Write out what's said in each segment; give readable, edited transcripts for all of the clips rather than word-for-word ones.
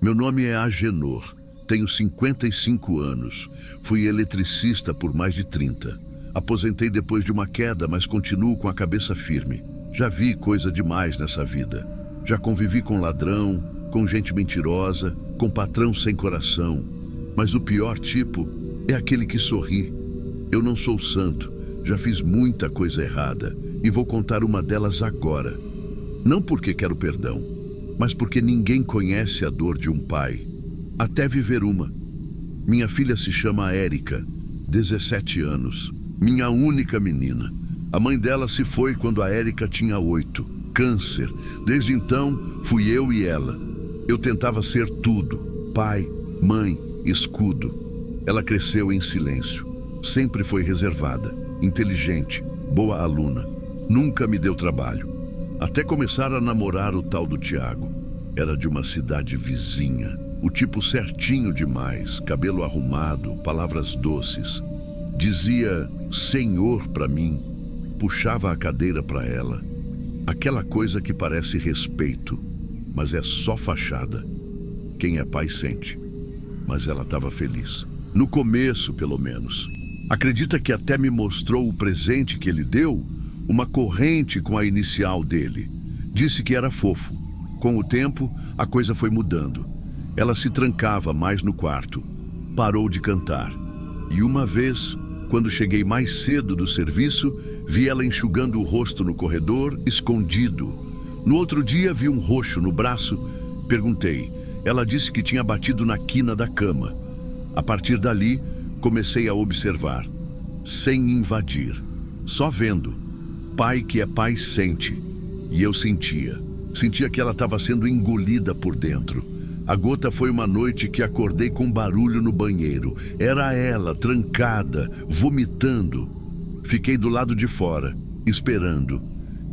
Meu nome é Agenor, tenho 55 anos, fui eletricista por mais de 30. Aposentei depois de uma queda, mas continuo com a cabeça firme. Já vi coisa demais nessa vida. Já convivi com ladrão, com gente mentirosa, com patrão sem coração. Mas o pior tipo é aquele que sorri. Eu não sou santo, já fiz muita coisa errada e vou contar uma delas agora. Não porque quero perdão, mas porque ninguém conhece a dor de um pai, até viver uma. Minha filha se chama Érica, 17 anos, minha única menina. A mãe dela se foi quando a Érica tinha 8, câncer. Desde então, fui eu e ela. Eu tentava ser tudo, pai, mãe, escudo. Ela cresceu em silêncio. Sempre foi reservada, inteligente, boa aluna. Nunca me deu trabalho. Até começar a namorar o tal do Tiago. Era de uma cidade vizinha. O tipo certinho demais, cabelo arrumado, palavras doces. Dizia senhor pra mim, puxava a cadeira pra ela. Aquela coisa que parece respeito, mas é só fachada. Quem é pai sente. Mas ela estava feliz. No começo, pelo menos. Acredita que até me mostrou o presente que ele deu? Uma corrente com a inicial dele. Disse que era fofo. Com o tempo, a coisa foi mudando. Ela se trancava mais no quarto. Parou de cantar. E uma vez, quando cheguei mais cedo do serviço, vi ela enxugando o rosto no corredor, escondido. No outro dia, vi um roxo no braço. Perguntei. Ela disse que tinha batido na quina da cama. A partir dali, comecei a observar. Sem invadir. Só vendo. Pai que é pai sente. E eu sentia. Sentia que ela estava sendo engolida por dentro. A gota foi uma noite que acordei com barulho no banheiro. Era ela, trancada, vomitando. Fiquei do lado de fora, esperando.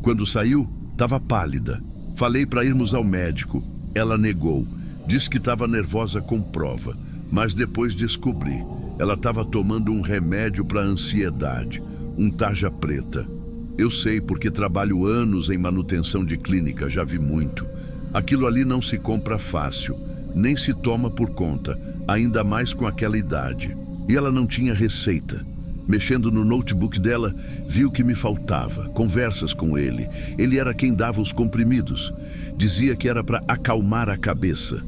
Quando saiu, estava pálida. Falei para irmos ao médico. Ela negou. Disse que estava nervosa com prova. Mas depois descobri. Ela estava tomando um remédio para ansiedade. Um tarja preta. Eu sei porque trabalho anos em manutenção de clínica, já vi muito. Aquilo ali não se compra fácil, nem se toma por conta, ainda mais com aquela idade. E ela não tinha receita. Mexendo no notebook dela, vi o que me faltava, conversas com ele. Ele era quem dava os comprimidos. Dizia que era para acalmar a cabeça.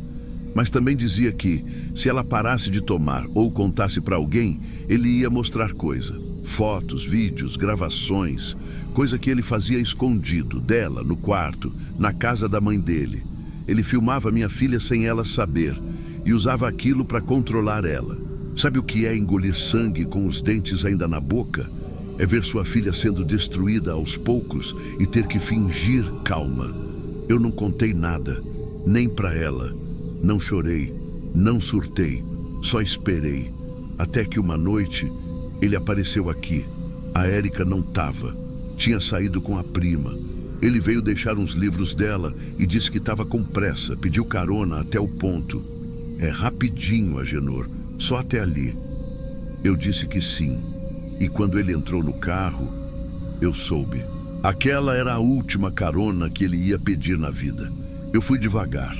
Mas também dizia que, se ela parasse de tomar ou contasse para alguém, ele ia mostrar coisa. Fotos, vídeos, gravações, coisa que ele fazia escondido, dela, no quarto, na casa da mãe dele. Ele filmava minha filha sem ela saber e usava aquilo para controlar ela. Sabe o que é engolir sangue com os dentes ainda na boca? É ver sua filha sendo destruída aos poucos e ter que fingir calma. Eu não contei nada, nem para ela. Não chorei, não surtei, só esperei. Até que uma noite... ele apareceu aqui. A Érica não estava. Tinha saído com a prima. Ele veio deixar uns livros dela e disse que estava com pressa. Pediu carona até o ponto. É rapidinho, Agenor. Só até ali. Eu disse que sim. E quando ele entrou no carro, eu soube. Aquela era a última carona que ele ia pedir na vida. Eu fui devagar.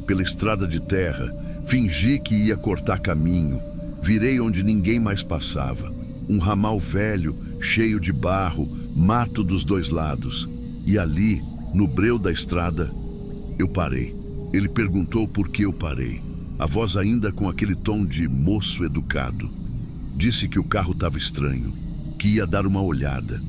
Pela estrada de terra. Fingi que ia cortar caminho. Virei onde ninguém mais passava. Um ramal velho, cheio de barro, mato dos dois lados. E ali, no breu da estrada, eu parei. Ele perguntou por que eu parei. A voz ainda com aquele tom de moço educado. Disse que o carro estava estranho, que ia dar uma olhada.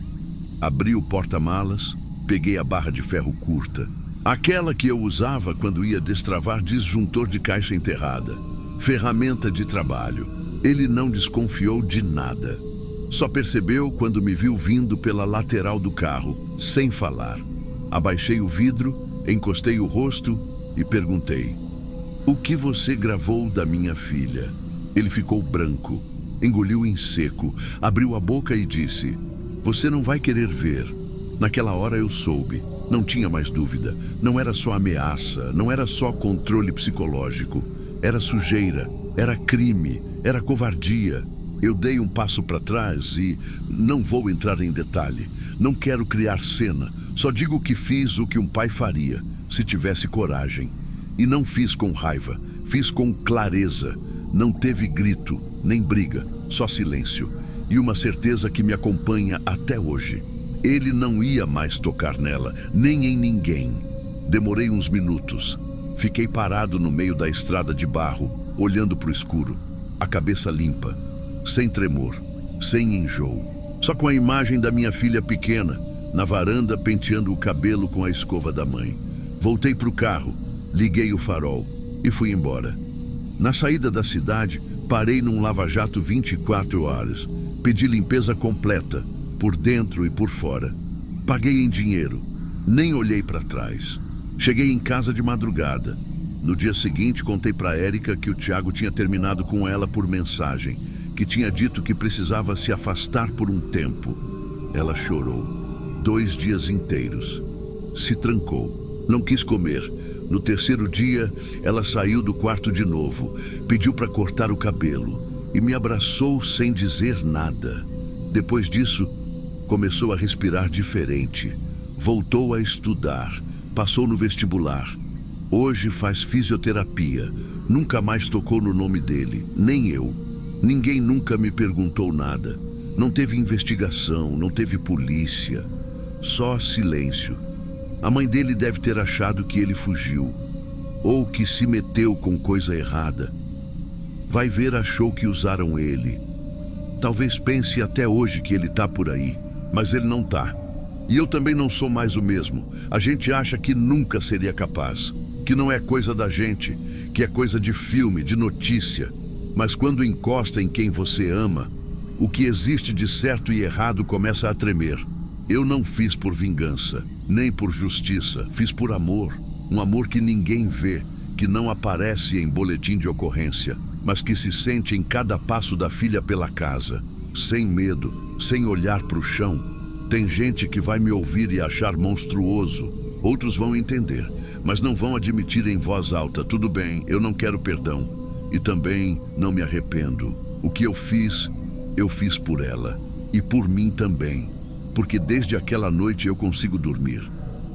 Abri o porta-malas, peguei a barra de ferro curta. Aquela que eu usava quando ia destravar disjuntor de caixa enterrada. Ferramenta de trabalho. Ele não desconfiou de nada. Só percebeu quando me viu vindo pela lateral do carro, sem falar. Abaixei o vidro, encostei o rosto e perguntei: "O que você gravou da minha filha?" Ele ficou branco, engoliu em seco, abriu a boca e disse: "Você não vai querer ver." Naquela hora eu soube, não tinha mais dúvida. Não era só ameaça, não era só controle psicológico. Era sujeira, era crime, era covardia. Eu dei um passo para trás e não vou entrar em detalhe. Não quero criar cena. Só digo que fiz o que um pai faria, se tivesse coragem. E não fiz com raiva, fiz com clareza. Não teve grito, nem briga, só silêncio. E uma certeza que me acompanha até hoje. Ele não ia mais tocar nela, nem em ninguém. Demorei uns minutos. Fiquei parado no meio da estrada de barro, olhando para o escuro, a cabeça limpa, sem tremor, sem enjoo. Só com a imagem da minha filha pequena, na varanda penteando o cabelo com a escova da mãe. Voltei para o carro, liguei o farol e fui embora. Na saída da cidade, parei num lava-jato 24 horas. Pedi limpeza completa, por dentro e por fora. Paguei em dinheiro, nem olhei para trás. Cheguei em casa de madrugada. No dia seguinte, contei para Érica que o Thiago tinha terminado com ela por mensagem, que tinha dito que precisava se afastar por um tempo. Ela chorou. 2 dias inteiros. Se trancou. Não quis comer. No terceiro dia, ela saiu do quarto de novo, pediu para cortar o cabelo e me abraçou sem dizer nada. Depois disso, começou a respirar diferente. Voltou a estudar. Passou no vestibular. Hoje faz fisioterapia. Nunca mais tocou no nome dele, nem eu. Ninguém nunca me perguntou nada. Não teve investigação, não teve polícia. Só silêncio. A mãe dele deve ter achado que ele fugiu. Ou que se meteu com coisa errada. Vai ver, achou que usaram ele. Talvez pense até hoje que ele tá por aí. Mas ele não tá. E eu também não sou mais o mesmo. A gente acha que nunca seria capaz. Que não é coisa da gente. Que é coisa de filme, de notícia. Mas quando encosta em quem você ama, o que existe de certo e errado começa a tremer. Eu não fiz por vingança, nem por justiça. Fiz por amor. Um amor que ninguém vê, que não aparece em boletim de ocorrência, mas que se sente em cada passo da filha pela casa. Sem medo, sem olhar para o chão. Tem gente que vai me ouvir e achar monstruoso. Outros vão entender, mas não vão admitir em voz alta. Tudo bem, eu não quero perdão. E também não me arrependo. O que eu fiz por ela. E por mim também. Porque desde aquela noite eu consigo dormir.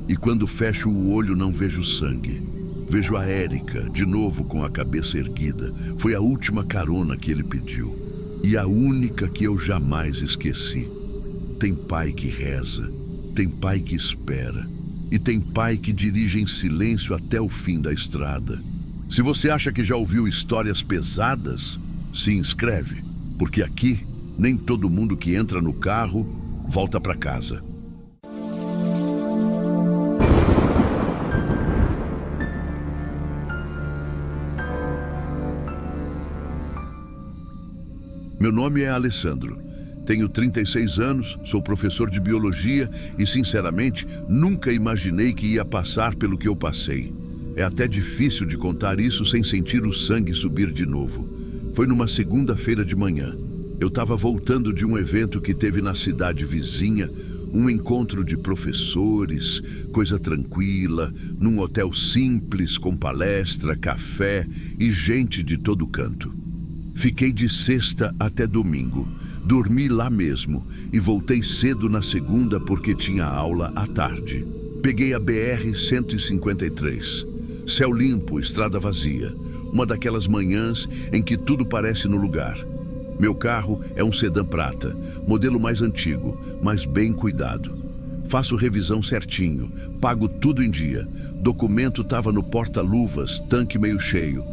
E quando fecho o olho não vejo sangue. Vejo a Érica, de novo com a cabeça erguida. Foi a última carona que ele pediu. E a única que eu jamais esqueci. Tem pai que reza, tem pai que espera. E tem pai que dirige em silêncio até o fim da estrada. Se você acha que já ouviu histórias pesadas, se inscreve. Porque aqui, nem todo mundo que entra no carro volta para casa. Meu nome é Alessandro. Tenho 36 anos, sou professor de biologia e, sinceramente, nunca imaginei que ia passar pelo que eu passei. É até difícil de contar isso sem sentir o sangue subir de novo. Foi numa segunda-feira de manhã. Eu estava voltando de um evento que teve na cidade vizinha, um encontro de professores, coisa tranquila, num hotel simples, com palestra, café e gente de todo canto. Fiquei de sexta até domingo, dormi lá mesmo e voltei cedo na segunda porque tinha aula à tarde. Peguei a BR-153, céu limpo, estrada vazia, uma daquelas manhãs em que tudo parece no lugar. Meu carro é um sedã prata, modelo mais antigo, mas bem cuidado. Faço revisão certinho, pago tudo em dia. Documento estava no porta-luvas, tanque meio cheio.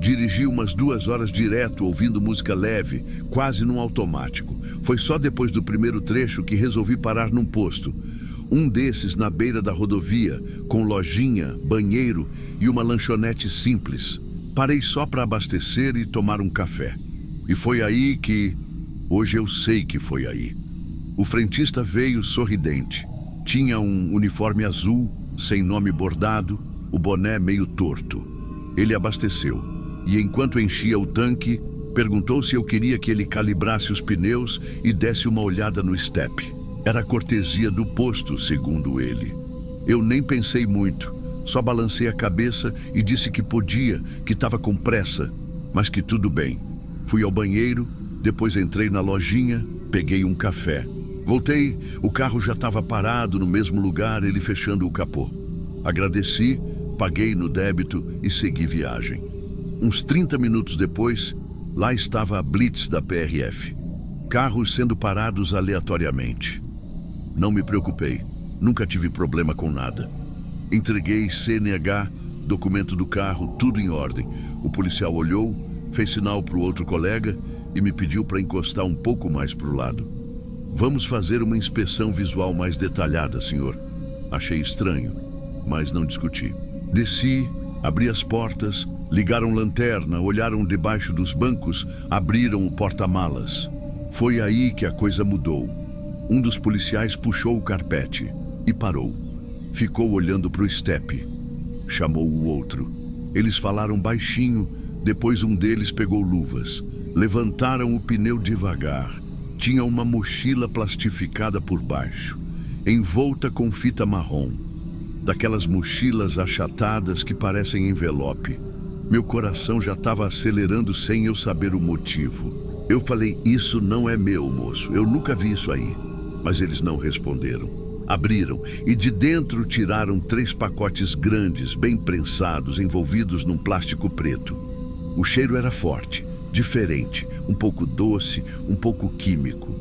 Dirigi umas 2 horas direto ouvindo música leve, quase num automático. Foi só depois do primeiro trecho que resolvi parar num posto. Um desses na beira da rodovia, com lojinha, banheiro e uma lanchonete simples. Parei só para abastecer e tomar um café. E foi aí que... Hoje eu sei que foi aí. O frentista veio sorridente. Tinha um uniforme azul, sem nome bordado, o boné meio torto. Ele abasteceu. E enquanto enchia o tanque, perguntou se eu queria que ele calibrasse os pneus e desse uma olhada no estepe. Era cortesia do posto, segundo ele. Eu nem pensei muito, só balancei a cabeça e disse que podia, que estava com pressa, mas que tudo bem. Fui ao banheiro, depois entrei na lojinha, peguei um café. Voltei, o carro já estava parado no mesmo lugar, ele fechando o capô. Agradeci, paguei no débito e segui viagem. Uns 30 minutos depois, lá estava a blitz da PRF. Carros sendo parados aleatoriamente. Não me preocupei, nunca tive problema com nada. Entreguei CNH, documento do carro, tudo em ordem. O policial olhou, fez sinal para o outro colega e me pediu para encostar um pouco mais para o lado. Vamos fazer uma inspeção visual mais detalhada, senhor. Achei estranho, mas não discuti. Desci, abri as portas, ligaram lanterna, olharam debaixo dos bancos, abriram o porta-malas. Foi aí que a coisa mudou. Um dos policiais puxou o carpete e parou. Ficou olhando para o estepe. Chamou o outro. Eles falaram baixinho, depois um deles pegou luvas. Levantaram o pneu devagar. Tinha uma mochila plastificada por baixo, envolta com fita marrom. Daquelas mochilas achatadas que parecem envelope. Meu coração já estava acelerando sem eu saber o motivo. Eu falei, isso não é meu, moço. Eu nunca vi isso aí. Mas eles não responderam. Abriram e de dentro tiraram 3 pacotes grandes, bem prensados, envolvidos num plástico preto. O cheiro era forte, diferente, um pouco doce, um pouco químico.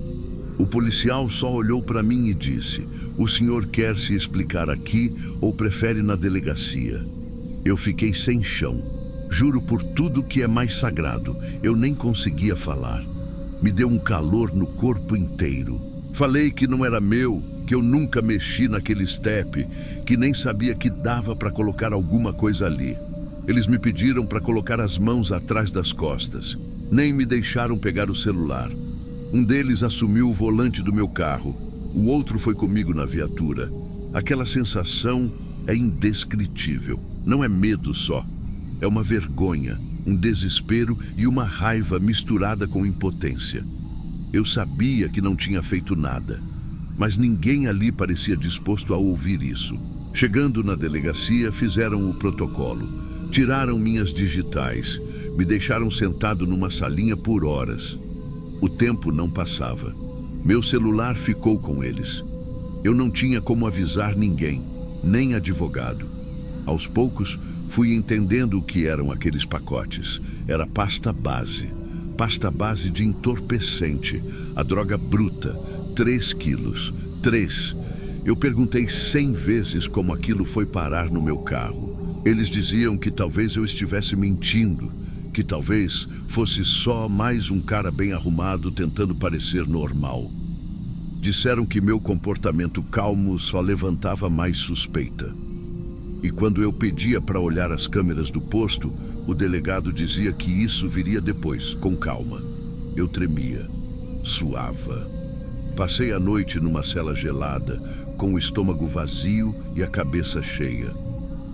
O policial só olhou para mim e disse, o senhor quer se explicar aqui ou prefere na delegacia? Eu fiquei sem chão. Juro por tudo que é mais sagrado, eu nem conseguia falar. Me deu um calor no corpo inteiro. Falei que não era meu, que eu nunca mexi naquele estepe, que nem sabia que dava para colocar alguma coisa ali. Eles me pediram para colocar as mãos atrás das costas. Nem me deixaram pegar o celular. Um deles assumiu o volante do meu carro. O outro foi comigo na viatura. Aquela sensação é indescritível. Não é medo só. É uma vergonha, um desespero e uma raiva misturada com impotência. Eu sabia que não tinha feito nada, mas ninguém ali parecia disposto a ouvir isso. Chegando na delegacia, fizeram o protocolo. Tiraram minhas digitais, me deixaram sentado numa salinha por horas. O tempo não passava. Meu celular ficou com eles. Eu não tinha como avisar ninguém, nem advogado. Aos poucos, fui entendendo o que eram aqueles pacotes. Era pasta base de entorpecente, a droga bruta, 3 quilos, 3. Eu perguntei 100 vezes como aquilo foi parar no meu carro. Eles diziam que talvez eu estivesse mentindo, que talvez fosse só mais um cara bem arrumado tentando parecer normal. Disseram que meu comportamento calmo só levantava mais suspeita. E quando eu pedia para olhar as câmeras do posto, o delegado dizia que isso viria depois, com calma. Eu tremia, suava. Passei a noite numa cela gelada, com o estômago vazio e a cabeça cheia.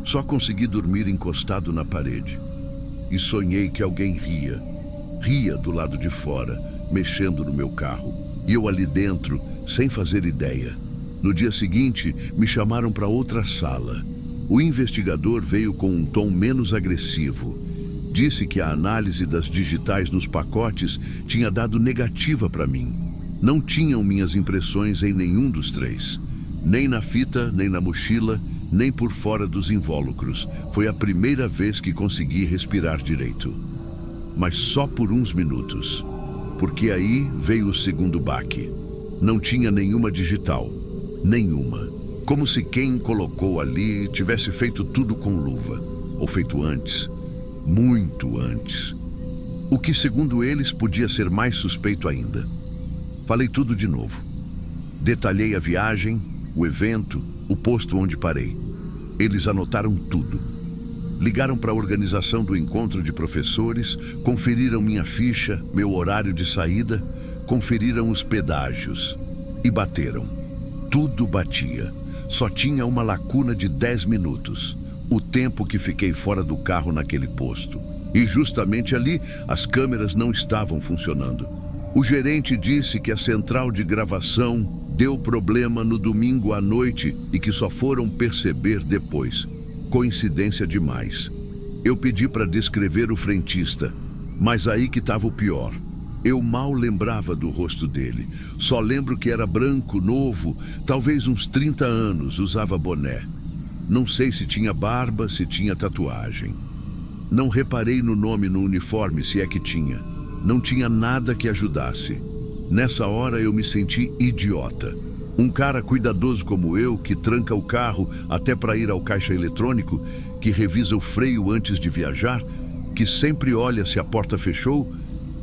Só consegui dormir encostado na parede. E sonhei que alguém ria do lado de fora, mexendo no meu carro. E eu ali dentro, sem fazer ideia. No dia seguinte, me chamaram para outra sala. O investigador veio com um tom menos agressivo. Disse que a análise das digitais nos pacotes tinha dado negativa para mim. Não tinham minhas impressões em nenhum dos 3. Nem na fita, nem na mochila, nem por fora dos invólucros. Foi a primeira vez que consegui respirar direito. Mas só por uns minutos. Porque aí veio o segundo baque. Não tinha nenhuma digital. Nenhuma. Como se quem colocou ali tivesse feito tudo com luva. Ou feito antes. Muito antes. O que, segundo eles, podia ser mais suspeito ainda. Falei tudo de novo. Detalhei a viagem, o evento, o posto onde parei. Eles anotaram tudo. Ligaram para a organização do encontro de professores, conferiram minha ficha, meu horário de saída, conferiram os pedágios. E bateram. Tudo batia. Só tinha uma lacuna de 10 minutos. O tempo que fiquei fora do carro naquele posto. E justamente ali, as câmeras não estavam funcionando. O gerente disse que a central de gravação deu problema no domingo à noite e que só foram perceber depois. Coincidência demais. Eu pedi para descrever o frentista, mas aí que estava o pior. Eu mal lembrava do rosto dele. Só lembro que era branco, novo, talvez uns 30 anos, usava boné. Não sei se tinha barba, se tinha tatuagem. Não reparei no nome no uniforme, se é que tinha. Não tinha nada que ajudasse. Nessa hora eu me senti idiota. Um cara cuidadoso como eu, que tranca o carro até para ir ao caixa eletrônico, que revisa o freio antes de viajar, que sempre olha se a porta fechou,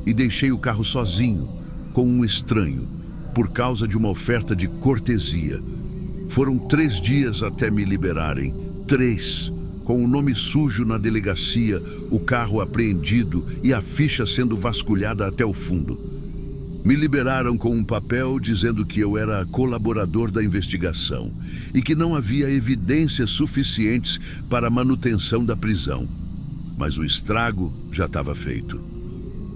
e deixei o carro sozinho, com um estranho, por causa de uma oferta de cortesia. Foram 3 dias até me liberarem. 3, com o nome sujo na delegacia, o carro apreendido e a ficha sendo vasculhada até o fundo. Me liberaram com um papel dizendo que eu era colaborador da investigação e que não havia evidências suficientes para a manutenção da prisão. Mas o estrago já estava feito.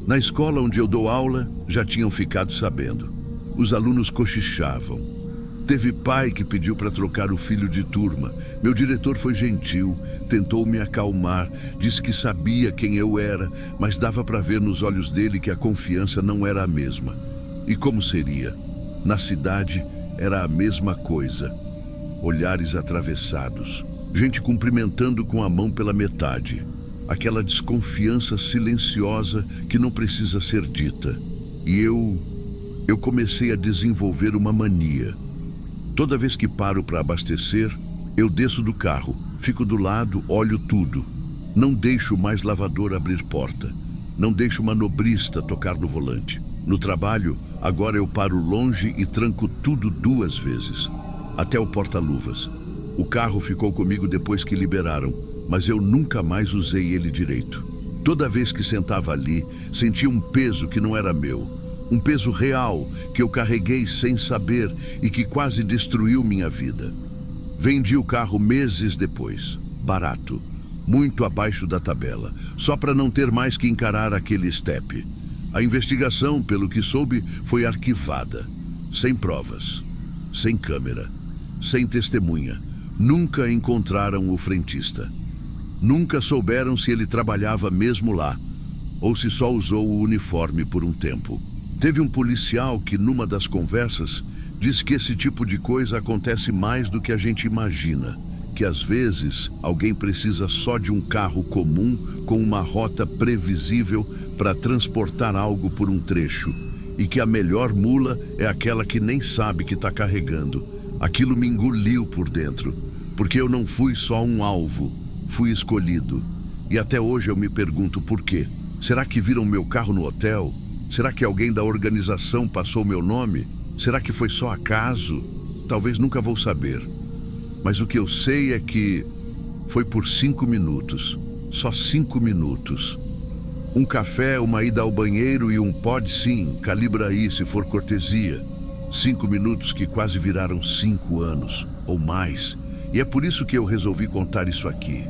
Na escola onde eu dou aula, já tinham ficado sabendo. Os alunos cochichavam. Teve pai que pediu para trocar o filho de turma. Meu diretor foi gentil, tentou me acalmar, disse que sabia quem eu era, mas dava para ver nos olhos dele que a confiança não era a mesma. E como seria? Na cidade era a mesma coisa. Olhares atravessados, gente cumprimentando com a mão pela metade. Aquela desconfiança silenciosa que não precisa ser dita. E eu comecei a desenvolver uma mania. Toda vez que paro para abastecer, eu desço do carro, fico do lado, olho tudo. Não deixo mais lavador abrir porta. Não deixo manobrista tocar no volante. No trabalho, agora eu paro longe e tranco tudo 2 vezes. Até o porta-luvas. O carro ficou comigo depois que liberaram, mas eu nunca mais usei ele direito. Toda vez que sentava ali, sentia um peso que não era meu. Um peso real que eu carreguei sem saber e que quase destruiu minha vida. Vendi o carro meses depois, barato, muito abaixo da tabela, só para não ter mais que encarar aquele estepe. A investigação, pelo que soube, foi arquivada, sem provas, sem câmera, sem testemunha. Nunca encontraram o frentista. Nunca souberam se ele trabalhava mesmo lá, ou se só usou o uniforme por um tempo. Teve um policial que, numa das conversas, disse que esse tipo de coisa acontece mais do que a gente imagina, que às vezes alguém precisa só de um carro comum com uma rota previsível para transportar algo por um trecho, e que a melhor mula é aquela que nem sabe que está carregando. Aquilo me engoliu por dentro, porque eu não fui só um alvo, fui escolhido. E até hoje eu me pergunto por quê. Será que viram meu carro no hotel? Será que alguém da organização passou meu nome? Será que foi só acaso? Talvez nunca vou saber. Mas o que eu sei é que foi por 5 minutos. Só 5 minutos. Um café, uma ida ao banheiro e um pode sim, calibra aí se for cortesia. 5 minutos que quase viraram 5 anos, ou mais. E é por isso que eu resolvi contar isso aqui.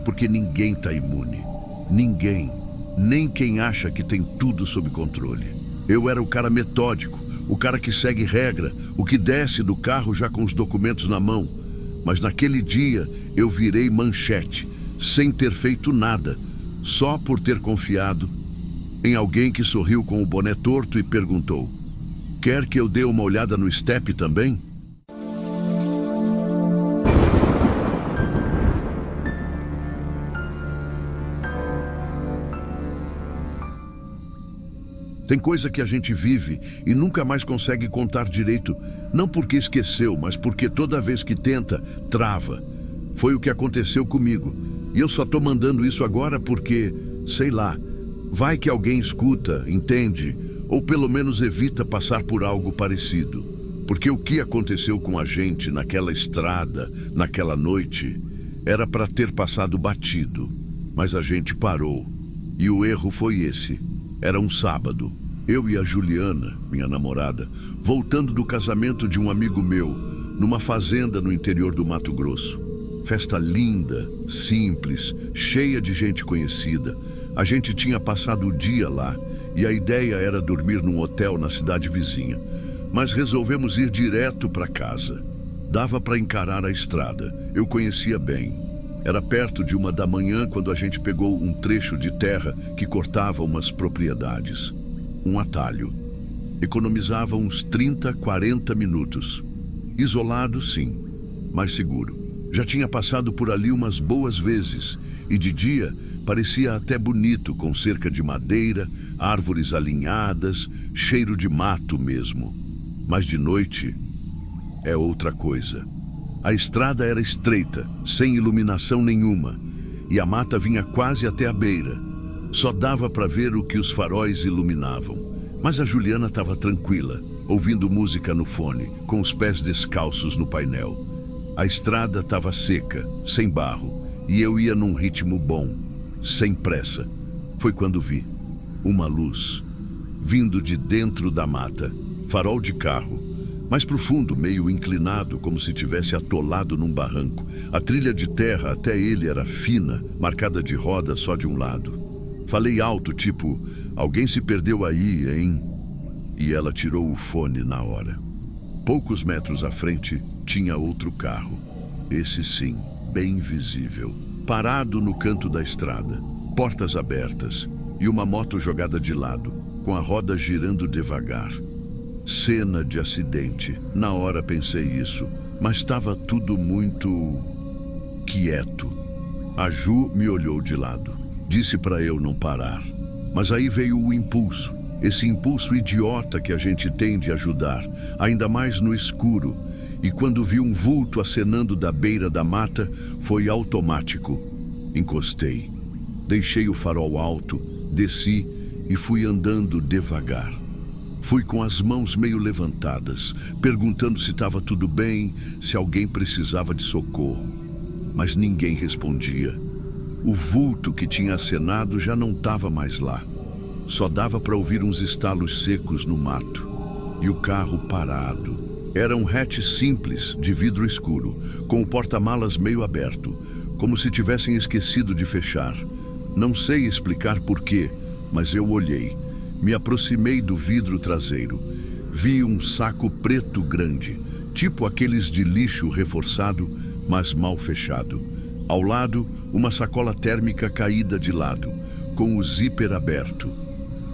Porque ninguém está imune. Ninguém. Nem quem acha que tem tudo sob controle. Eu era o cara metódico, o cara que segue regra, o que desce do carro já com os documentos na mão. Mas naquele dia eu virei manchete, sem ter feito nada, só por ter confiado em alguém que sorriu com o boné torto e perguntou: "Quer que eu dê uma olhada no step também?" Tem coisa que a gente vive e nunca mais consegue contar direito, não porque esqueceu, mas porque toda vez que tenta, trava. Foi o que aconteceu comigo. E eu só tô mandando isso agora porque, sei lá, vai que alguém escuta, entende, ou pelo menos evita passar por algo parecido. Porque o que aconteceu com a gente naquela estrada, naquela noite, era para ter passado batido. Mas a gente parou. E o erro foi esse. Era um sábado. Eu e a Juliana, minha namorada, voltando do casamento de um amigo meu, numa fazenda no interior do Mato Grosso. Festa linda, simples, cheia de gente conhecida. A gente tinha passado o dia lá e a ideia era dormir num hotel na cidade vizinha. Mas resolvemos ir direto para casa. Dava para encarar a estrada. Eu conhecia bem. Era perto de 1 da manhã quando a gente pegou um trecho de terra que cortava umas propriedades. Um atalho. Economizava uns 30, 40 minutos. Isolado, sim, mas seguro. Já tinha passado por ali umas boas vezes, e de dia parecia até bonito, com cerca de madeira, árvores alinhadas, cheiro de mato mesmo. Mas de noite é outra coisa. A estrada era estreita, sem iluminação nenhuma, e a mata vinha quase até a beira. Só dava para ver o que os faróis iluminavam. Mas a Juliana estava tranquila, ouvindo música no fone, com os pés descalços no painel. A estrada estava seca, sem barro, e eu ia num ritmo bom, sem pressa. Foi quando vi uma luz, vindo de dentro da mata, farol de carro, mais profundo, meio inclinado, como se tivesse atolado num barranco. A trilha de terra até ele era fina, marcada de roda só de um lado. Falei alto, tipo, alguém se perdeu aí, hein? E ela tirou o fone na hora. Poucos metros à frente, tinha outro carro. Esse sim, bem visível. Parado no canto da estrada, portas abertas e uma moto jogada de lado, com a roda girando devagar. Cena de acidente. Na hora pensei isso, mas estava tudo muito quieto. A Ju me olhou de lado. Disse para eu não parar. Mas aí veio o impulso. Esse impulso idiota que a gente tem de ajudar, ainda mais no escuro. E quando vi um vulto acenando da beira da mata, foi automático. Encostei. Deixei o farol alto, desci e fui andando devagar. Fui com as mãos meio levantadas, perguntando se estava tudo bem, se alguém precisava de socorro. Mas ninguém respondia. O vulto que tinha acenado já não estava mais lá. Só dava para ouvir uns estalos secos no mato. E o carro parado. Era um hatch simples, de vidro escuro, com o porta-malas meio aberto, como se tivessem esquecido de fechar. Não sei explicar porquê, mas eu olhei. Me aproximei do vidro traseiro. Vi um saco preto grande, tipo aqueles de lixo reforçado, mas mal fechado. Ao lado, uma sacola térmica caída de lado, com o zíper aberto.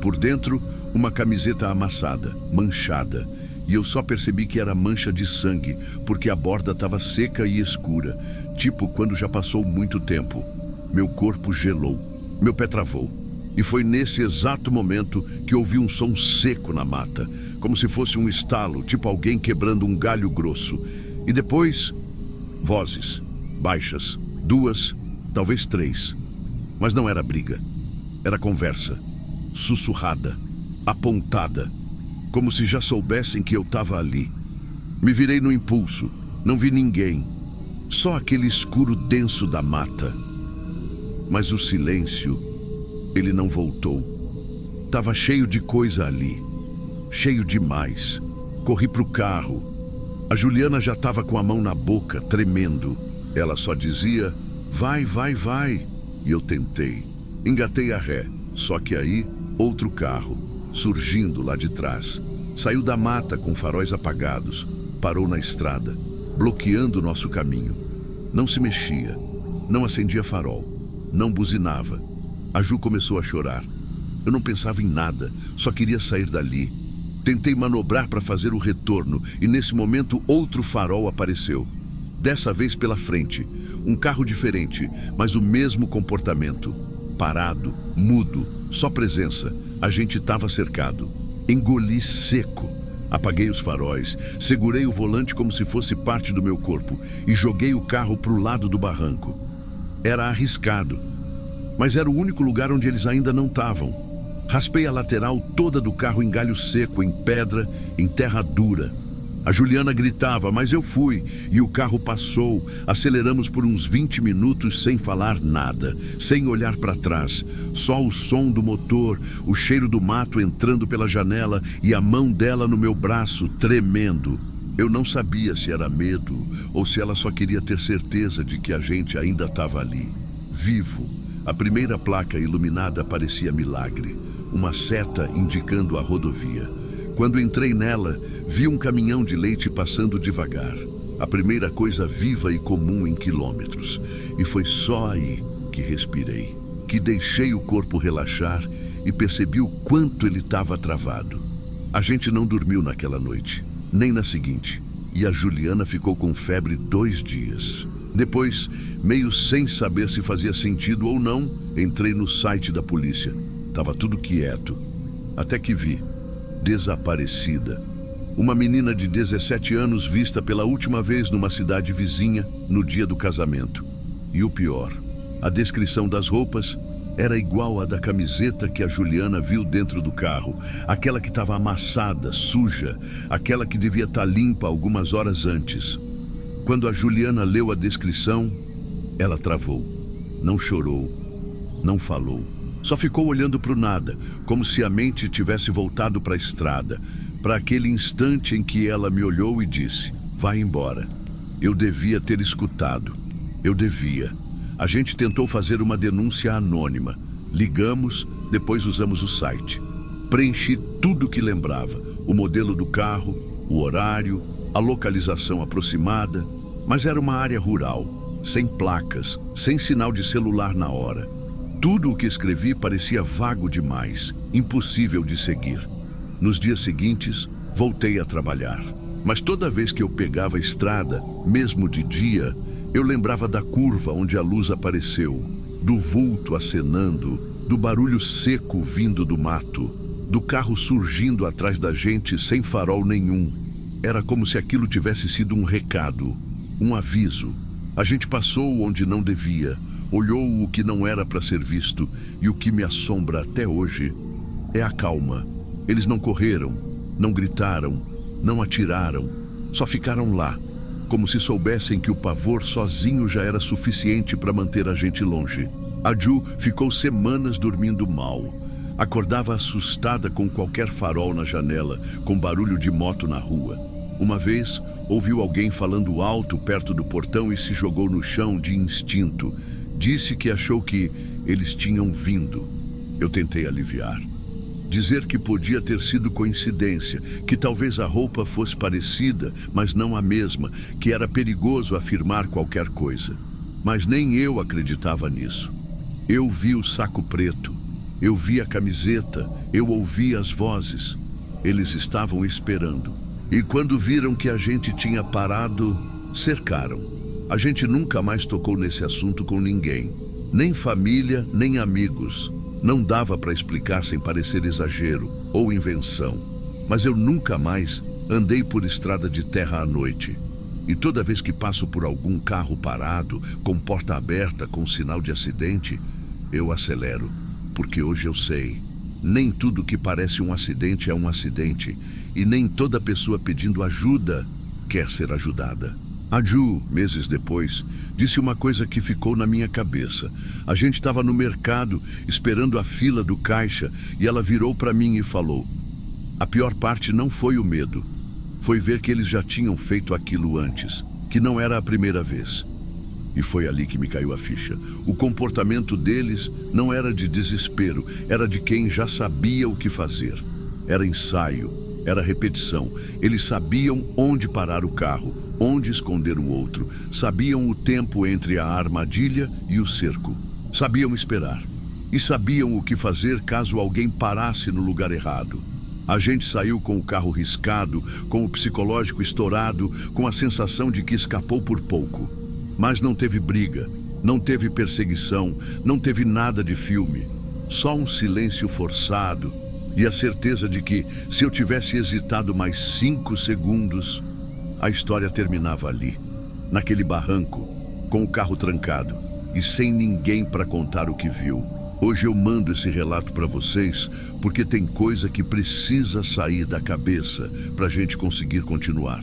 Por dentro, uma camiseta amassada, manchada, e eu só percebi que era mancha de sangue, porque a borda estava seca e escura, tipo quando já passou muito tempo. Meu corpo gelou, meu pé travou, e foi nesse exato momento que ouvi um som seco na mata, como se fosse um estalo, tipo alguém quebrando um galho grosso. E depois, vozes, baixas. 2, talvez 3. Mas não era briga. Era conversa. Sussurrada. Apontada. Como se já soubessem que eu estava ali. Me virei no impulso. Não vi ninguém. Só aquele escuro denso da mata. Mas o silêncio, ele não voltou. Tava cheio de coisa ali. Cheio demais. Corri pro carro. A Juliana já estava com a mão na boca, tremendo. Ela só dizia, vai, vai, vai. E eu tentei. Engatei a ré. Só que aí, outro carro, surgindo lá de trás. Saiu da mata com faróis apagados. Parou na estrada, bloqueando o nosso caminho. Não se mexia. Não acendia farol. Não buzinava. A Ju começou a chorar. Eu não pensava em nada. Só queria sair dali. Tentei manobrar para fazer o retorno. E nesse momento, outro farol apareceu. Dessa vez pela frente, um carro diferente, mas o mesmo comportamento. Parado, mudo, só presença. A gente estava cercado. Engoli seco. Apaguei os faróis, segurei o volante como se fosse parte do meu corpo e joguei o carro para o lado do barranco. Era arriscado, mas era o único lugar onde eles ainda não estavam. Raspei a lateral toda do carro em galho seco, em pedra, em terra dura. A Juliana gritava, mas eu fui, e o carro passou. Aceleramos por uns 20 minutos sem falar nada, sem olhar para trás. Só o som do motor, o cheiro do mato entrando pela janela e a mão dela no meu braço, tremendo. Eu não sabia se era medo ou se ela só queria ter certeza de que a gente ainda estava ali, vivo. A primeira placa iluminada parecia milagre, uma seta indicando a rodovia. Quando entrei nela, vi um caminhão de leite passando devagar. A primeira coisa viva e comum em quilômetros. E foi só aí que respirei, que deixei o corpo relaxar e percebi o quanto ele estava travado. A gente não dormiu naquela noite, nem na seguinte. E a Juliana ficou com febre 2 dias. Depois, meio sem saber se fazia sentido ou não, entrei no site da polícia. Tava tudo quieto. Até que vi. Desaparecida. Uma menina de 17 anos vista pela última vez numa cidade vizinha no dia do casamento. E o pior, a descrição das roupas era igual à da camiseta que a Juliana viu dentro do carro. Aquela que estava amassada, suja, aquela que devia estar limpa algumas horas antes. Quando a Juliana leu a descrição, ela travou. Não chorou, não falou. Só ficou olhando para o nada, como se a mente tivesse voltado para a estrada, para aquele instante em que ela me olhou e disse: vai embora. Eu devia ter escutado. Eu devia. A gente tentou fazer uma denúncia anônima. Ligamos, depois usamos o site. Preenchi tudo o que lembrava: o modelo do carro, o horário, a localização aproximada. Mas era uma área rural, sem placas, sem sinal de celular na hora. Tudo o que escrevi parecia vago demais, impossível de seguir. Nos dias seguintes, voltei a trabalhar. Mas toda vez que eu pegava a estrada, mesmo de dia, eu lembrava da curva onde a luz apareceu, do vulto acenando, do barulho seco vindo do mato, do carro surgindo atrás da gente sem farol nenhum. Era como se aquilo tivesse sido um recado, um aviso. A gente passou onde não devia, olhou o que não era para ser visto, e o que me assombra até hoje é a calma. Eles não correram, não gritaram, não atiraram, só ficaram lá, como se soubessem que o pavor sozinho já era suficiente para manter a gente longe. A Ju ficou semanas dormindo mal. Acordava assustada com qualquer farol na janela, com barulho de moto na rua. Uma vez, ouviu alguém falando alto perto do portão e se jogou no chão de instinto. Disse que achou que eles tinham vindo. Eu tentei aliviar. Dizer que podia ter sido coincidência, que talvez a roupa fosse parecida, mas não a mesma, que era perigoso afirmar qualquer coisa. Mas nem eu acreditava nisso. Eu vi o saco preto, eu vi a camiseta, eu ouvi as vozes. Eles estavam esperando. E quando viram que a gente tinha parado, cercaram. A gente nunca mais tocou nesse assunto com ninguém. Nem família, nem amigos. Não dava para explicar sem parecer exagero ou invenção. Mas eu nunca mais andei por estrada de terra à noite. E toda vez que passo por algum carro parado, com porta aberta, com sinal de acidente, eu acelero. Porque hoje eu sei. Nem tudo que parece um acidente é um acidente. E nem toda pessoa pedindo ajuda quer ser ajudada. A Ju, meses depois, disse uma coisa que ficou na minha cabeça. A gente estava no mercado, esperando a fila do caixa, e ela virou para mim e falou: a pior parte não foi o medo. Foi ver que eles já tinham feito aquilo antes, que não era a primeira vez. E foi ali que me caiu a ficha. O comportamento deles não era de desespero, era de quem já sabia o que fazer. Era ensaio, era repetição. Eles sabiam onde parar o carro, onde esconder o outro. Sabiam o tempo entre a armadilha e o cerco. Sabiam esperar. E sabiam o que fazer caso alguém parasse no lugar errado. A gente saiu com o carro riscado, com o psicológico estourado, com a sensação de que escapou por pouco. Mas não teve briga, não teve perseguição, não teve nada de filme. Só um silêncio forçado e a certeza de que, se eu tivesse hesitado mais 5 segundos, a história terminava ali, naquele barranco, com o carro trancado e sem ninguém para contar o que viu. Hoje eu mando esse relato para vocês porque tem coisa que precisa sair da cabeça para a gente conseguir continuar.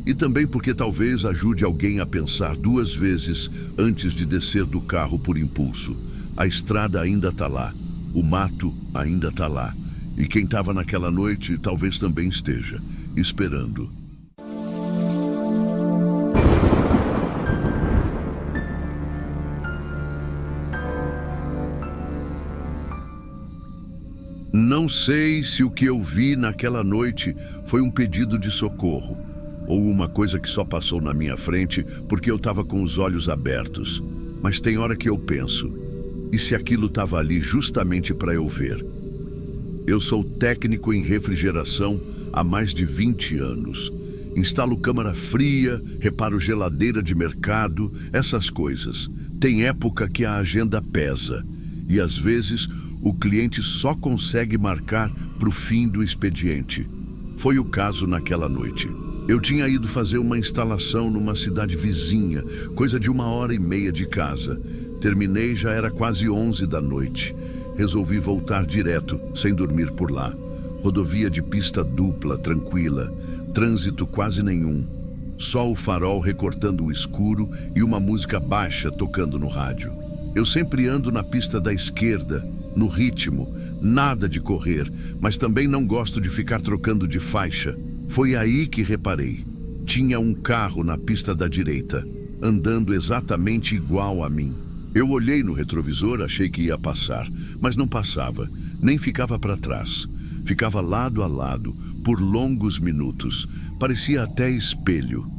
E também porque talvez ajude alguém a pensar 2 vezes antes de descer do carro por impulso. A estrada ainda está lá, o mato ainda está lá. E quem estava naquela noite talvez também esteja, esperando. Não sei se o que eu vi naquela noite foi um pedido de socorro, ou uma coisa que só passou na minha frente porque eu estava com os olhos abertos. Mas tem hora que eu penso, e se aquilo estava ali justamente para eu ver? Eu sou técnico em refrigeração há mais de 20 anos. Instalo câmara fria, reparo geladeira de mercado, essas coisas. Tem época que a agenda pesa e às vezes o cliente só consegue marcar para o fim do expediente. Foi o caso naquela noite. Eu tinha ido fazer uma instalação numa cidade vizinha, coisa de 1h30 de casa. Terminei, já era quase 11 da noite. Resolvi voltar direto, sem dormir por lá. Rodovia de pista dupla, tranquila. Trânsito quase nenhum. Só o farol recortando o escuro e uma música baixa tocando no rádio. Eu sempre ando na pista da esquerda, no ritmo, nada de correr, mas também não gosto de ficar trocando de faixa. Foi aí que reparei. Tinha um carro na pista da direita, andando exatamente igual a mim. Eu olhei no retrovisor, achei que ia passar, mas não passava, nem ficava para trás. Ficava lado a lado, por longos minutos. Parecia até espelho.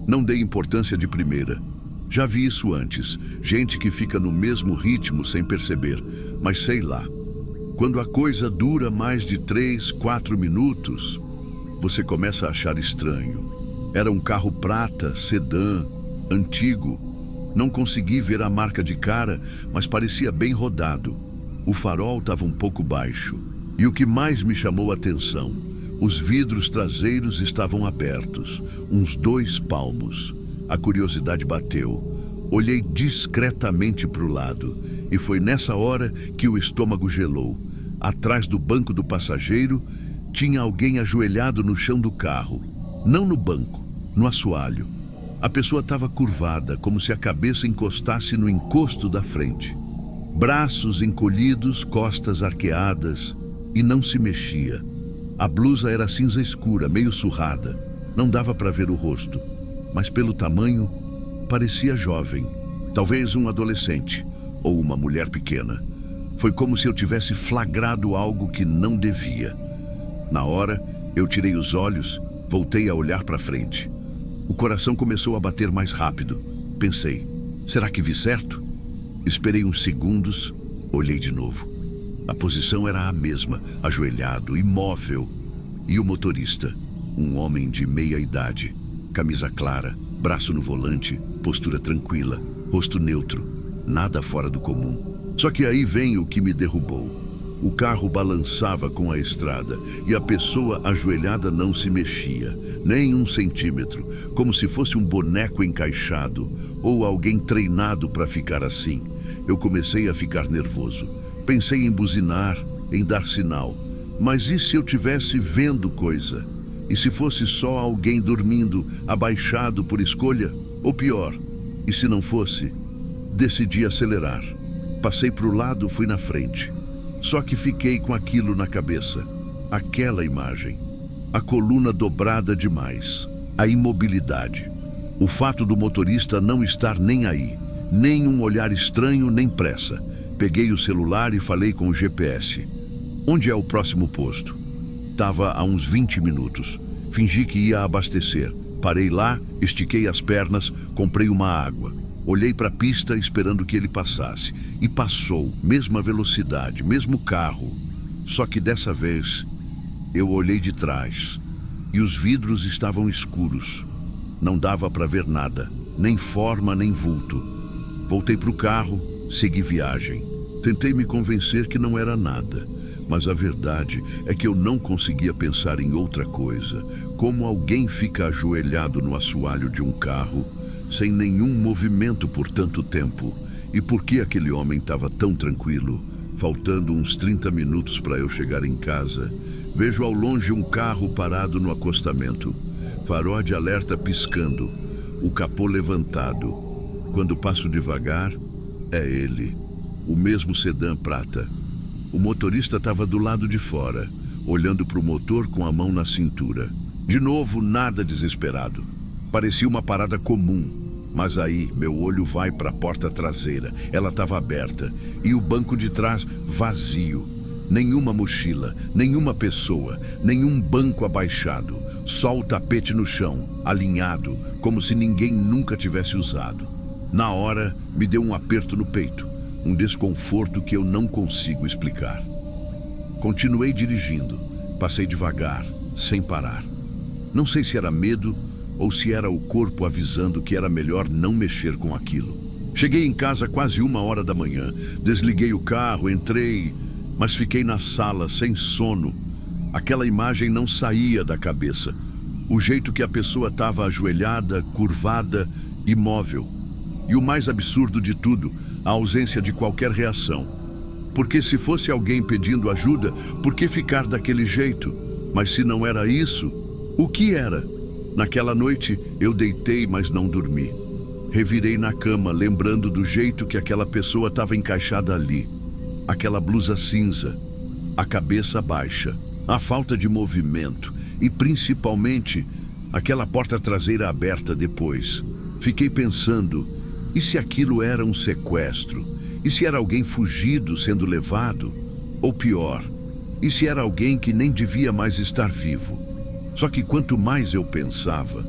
Não dei importância de primeira. Já vi isso antes, gente que fica no mesmo ritmo sem perceber, mas sei lá. Quando a coisa dura mais de 3, 4 minutos, você começa a achar estranho. Era um carro prata, sedã, antigo. Não consegui ver a marca de cara, mas parecia bem rodado. O farol estava um pouco baixo. E o que mais me chamou a atenção, os vidros traseiros estavam abertos, uns 2 palmos. A curiosidade bateu. Olhei discretamente para o lado e foi nessa hora que o estômago gelou. Atrás do banco do passageiro, tinha alguém ajoelhado no chão do carro. Não no banco, no assoalho. A pessoa estava curvada, como se a cabeça encostasse no encosto da frente. Braços encolhidos, costas arqueadas, e não se mexia. A blusa era cinza escura, meio surrada. Não dava para ver o rosto, mas pelo tamanho, parecia jovem. Talvez um adolescente, ou uma mulher pequena. Foi como se eu tivesse flagrado algo que não devia. Na hora, eu tirei os olhos, voltei a olhar para frente. O coração começou a bater mais rápido. Pensei, será que vi certo? Esperei uns segundos, olhei de novo. A posição era a mesma, ajoelhado, imóvel. E o motorista, um homem de meia idade, camisa clara, braço no volante, postura tranquila, rosto neutro, nada fora do comum. Só que aí vem o que me derrubou. O carro balançava com a estrada e a pessoa ajoelhada não se mexia, nem 1 centímetro, como se fosse um boneco encaixado ou alguém treinado para ficar assim. Eu comecei a ficar nervoso. Pensei em buzinar, em dar sinal. Mas e se eu tivesse vendo coisa? E se fosse só alguém dormindo, abaixado por escolha? Ou pior, e se não fosse? Decidi acelerar. Passei para o lado, fui na frente. Só que fiquei com aquilo na cabeça. Aquela imagem. A coluna dobrada demais. A imobilidade. O fato do motorista não estar nem aí. Nem um olhar estranho, nem pressa. Peguei o celular e falei com o GPS. Onde é o próximo posto? Tava a uns 20 minutos. Fingi que ia abastecer. Parei lá, estiquei as pernas, comprei uma água. Olhei para a pista esperando que ele passasse. E passou, mesma velocidade, mesmo carro. Só que dessa vez, eu olhei de trás. E os vidros estavam escuros. Não dava para ver nada, nem forma, nem vulto. Voltei para o carro, segui viagem. Tentei me convencer que não era nada. Mas a verdade é que eu não conseguia pensar em outra coisa. Como alguém fica ajoelhado no assoalho de um carro, sem nenhum movimento por tanto tempo? E por que aquele homem estava tão tranquilo? Faltando uns 30 minutos para eu chegar em casa, vejo ao longe um carro parado no acostamento. Farol de alerta piscando, o capô levantado. Quando passo devagar, é ele, o mesmo sedã prata. O motorista estava do lado de fora, olhando para o motor com a mão na cintura. De novo, nada desesperado. Parecia uma parada comum. Mas aí, meu olho vai para a porta traseira. Ela estava aberta. E o banco de trás vazio. Nenhuma mochila, nenhuma pessoa, nenhum banco abaixado. Só o tapete no chão, alinhado, como se ninguém nunca tivesse usado. Na hora, me deu um aperto no peito. Um desconforto que eu não consigo explicar. Continuei dirigindo. Passei devagar, sem parar. Não sei se era medo ou se era o corpo avisando que era melhor não mexer com aquilo. Cheguei em casa quase 1h da manhã. Desliguei o carro, entrei, mas fiquei na sala sem sono. Aquela imagem não saía da cabeça. O jeito que a pessoa estava ajoelhada, curvada, imóvel. E o mais absurdo de tudo, a ausência de qualquer reação. Porque se fosse alguém pedindo ajuda, por que ficar daquele jeito? Mas se não era isso, o que era? Naquela noite, eu deitei, mas não dormi. Revirei na cama, lembrando do jeito que aquela pessoa estava encaixada ali. Aquela blusa cinza, a cabeça baixa, a falta de movimento e, principalmente, aquela porta traseira aberta depois. Fiquei pensando, e se aquilo era um sequestro? E se era alguém fugido sendo levado? Ou pior, e se era alguém que nem devia mais estar vivo? Só que quanto mais eu pensava,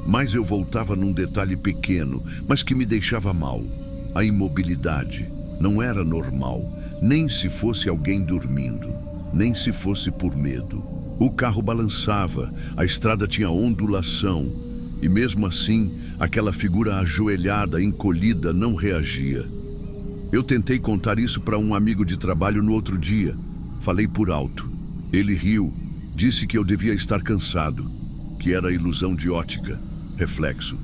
mais eu voltava num detalhe pequeno, mas que me deixava mal. A imobilidade não era normal, nem se fosse alguém dormindo, nem se fosse por medo. O carro balançava, a estrada tinha ondulação, e mesmo assim, aquela figura ajoelhada, encolhida, não reagia. Eu tentei contar isso para um amigo de trabalho no outro dia. Falei por alto. Ele riu, disse que eu devia estar cansado, que era ilusão de ótica, reflexo.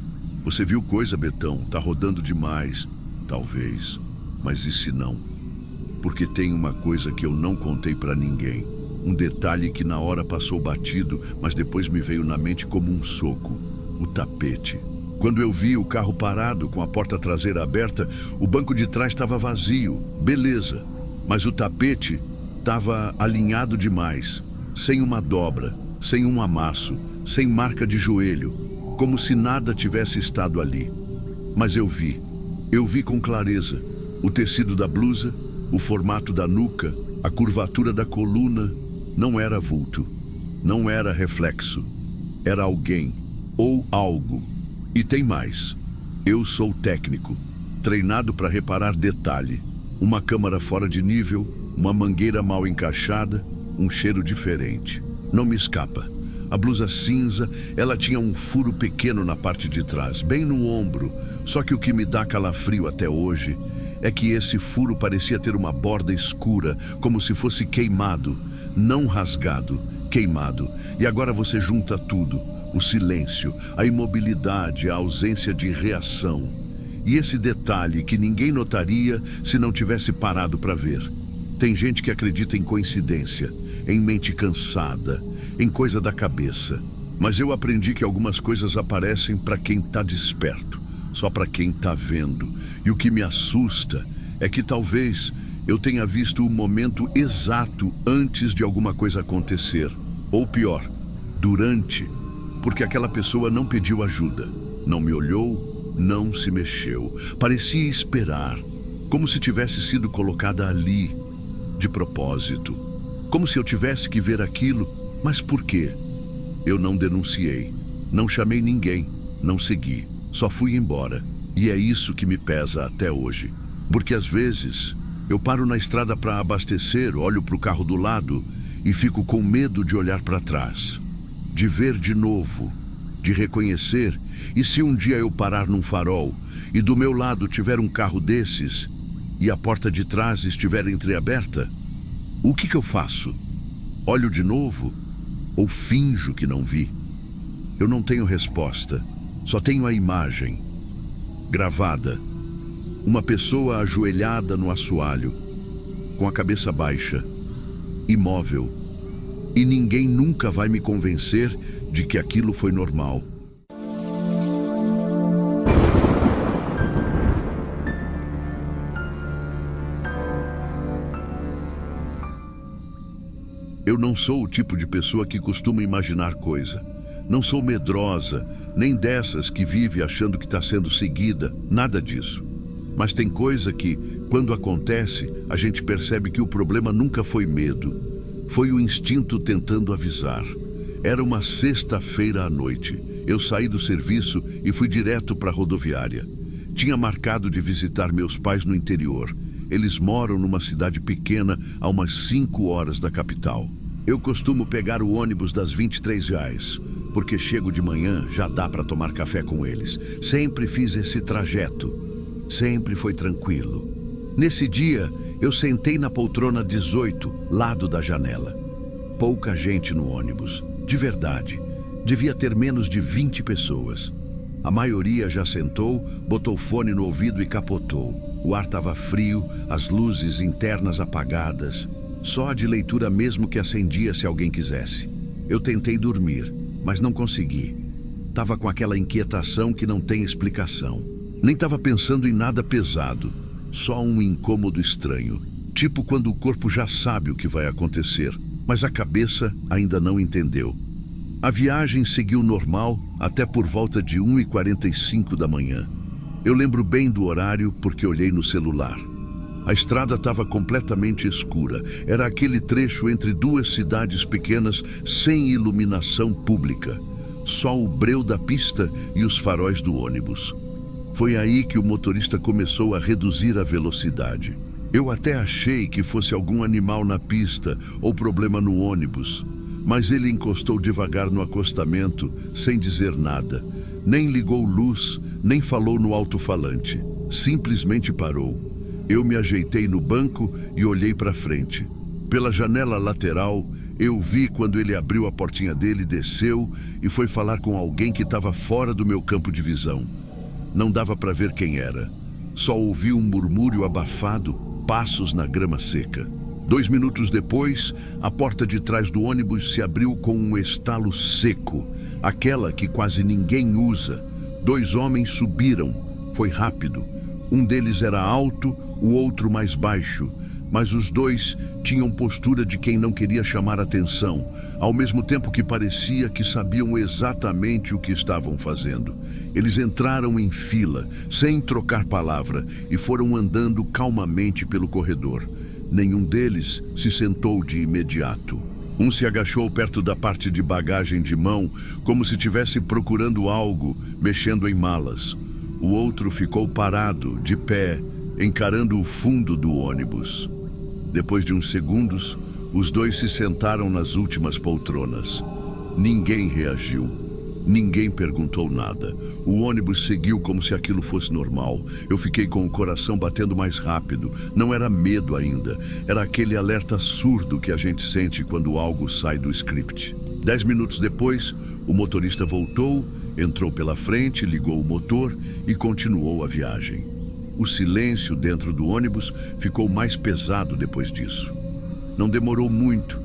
Você viu coisa, Betão? Tá rodando demais. Talvez, mas e se não? Porque tem uma coisa que eu não contei para ninguém. Um detalhe que na hora passou batido, mas depois me veio na mente como um soco. O tapete. Quando eu vi o carro parado, com a porta traseira aberta, o banco de trás estava vazio. Beleza. Mas o tapete estava alinhado demais. Sem uma dobra, sem um amasso, sem marca de joelho. Como se nada tivesse estado ali. Mas eu vi com clareza. O tecido da blusa, o formato da nuca, a curvatura da coluna. Não era vulto. Não era reflexo. Era alguém. Ou algo. E tem mais. Eu sou técnico, treinado para reparar detalhe. Uma câmara fora de nível, uma mangueira mal encaixada, um cheiro diferente. Não me escapa. A blusa cinza, ela tinha um furo pequeno na parte de trás, bem no ombro. Só que o que me dá calafrio até hoje é que esse furo parecia ter uma borda escura, como se fosse queimado. Não rasgado, queimado. E agora você junta tudo. O silêncio, a imobilidade, a ausência de reação. E esse detalhe que ninguém notaria se não tivesse parado para ver. Tem gente que acredita em coincidência, em mente cansada, em coisa da cabeça. Mas eu aprendi que algumas coisas aparecem para quem está desperto, só para quem está vendo. E o que me assusta é que talvez eu tenha visto o momento exato antes de alguma coisa acontecer. Ou pior, durante. Porque aquela pessoa não pediu ajuda, não me olhou, não se mexeu. Parecia esperar, como se tivesse sido colocada ali, de propósito. Como se eu tivesse que ver aquilo, mas por quê? Eu não denunciei, não chamei ninguém, não segui, só fui embora. E é isso que me pesa até hoje. Porque às vezes eu paro na estrada para abastecer, olho para o carro do lado e fico com medo de olhar para trás. De ver de novo, de reconhecer, e se um dia eu parar num farol e do meu lado tiver um carro desses e a porta de trás estiver entreaberta, o que eu faço? Olho de novo ou finjo que não vi? Eu não tenho resposta, só tenho a imagem, gravada. Uma pessoa ajoelhada no assoalho, com a cabeça baixa, imóvel. E ninguém nunca vai me convencer de que aquilo foi normal. Eu não sou o tipo de pessoa que costuma imaginar coisa. Não sou medrosa, nem dessas que vive achando que está sendo seguida, nada disso. Mas tem coisa que, quando acontece, a gente percebe que o problema nunca foi medo. Foi o instinto tentando avisar. Era uma sexta-feira à noite. Eu saí do serviço e fui direto para a rodoviária. Tinha marcado de visitar meus pais no interior. Eles moram numa cidade pequena a umas 5 horas da capital. Eu costumo pegar o ônibus das 23 reais, porque chego de manhã, já dá para tomar café com eles. Sempre fiz esse trajeto. Sempre foi tranquilo. Nesse dia, eu sentei na poltrona 18, lado da janela. Pouca gente no ônibus, de verdade. Devia ter menos de 20 pessoas. A maioria já sentou, botou fone no ouvido e capotou. O ar estava frio, as luzes internas apagadas. Só de leitura mesmo que acendia se alguém quisesse. Eu tentei dormir, mas não consegui. Tava com aquela inquietação que não tem explicação. Nem estava pensando em nada pesado, só um incômodo estranho. Tipo quando o corpo já sabe o que vai acontecer, mas a cabeça ainda não entendeu. A viagem seguiu normal até por volta de 1h45 da manhã. Eu lembro bem do horário porque olhei no celular. A estrada estava completamente escura. Era aquele trecho entre duas cidades pequenas sem iluminação pública. Só o breu da pista e os faróis do ônibus. Foi aí que o motorista começou a reduzir a velocidade. Eu até achei que fosse algum animal na pista ou problema no ônibus. Mas ele encostou devagar no acostamento, sem dizer nada. Nem ligou luz, nem falou no alto-falante. Simplesmente parou. Eu me ajeitei no banco e olhei para frente. Pela janela lateral, eu vi quando ele abriu a portinha dele, desceu e foi falar com alguém que estava fora do meu campo de visão. Não dava para ver quem era. Só ouvi um murmúrio abafado, passos na grama seca. 2 minutos depois, a porta de trás do ônibus se abriu com um estalo seco, aquela que quase ninguém usa. 2 homens subiram. Foi rápido. Um deles era alto, o outro mais baixo, mas os 2 tinham postura de quem não queria chamar atenção, ao mesmo tempo que parecia que sabiam exatamente o que estavam fazendo. Eles entraram em fila, sem trocar palavra, e foram andando calmamente pelo corredor. Nenhum deles se sentou de imediato. Um se agachou perto da parte de bagagem de mão, como se estivesse procurando algo, mexendo em malas. O outro ficou parado, de pé, encarando o fundo do ônibus. Depois de uns segundos, os 2 se sentaram nas últimas poltronas. Ninguém reagiu. Ninguém perguntou nada. O ônibus seguiu como se aquilo fosse normal. Eu fiquei com o coração batendo mais rápido. Não era medo ainda. Era aquele alerta surdo que a gente sente quando algo sai do script. 10 minutos depois, o motorista voltou, entrou pela frente, ligou o motor e continuou a viagem. O silêncio dentro do ônibus ficou mais pesado depois disso. Não demorou muito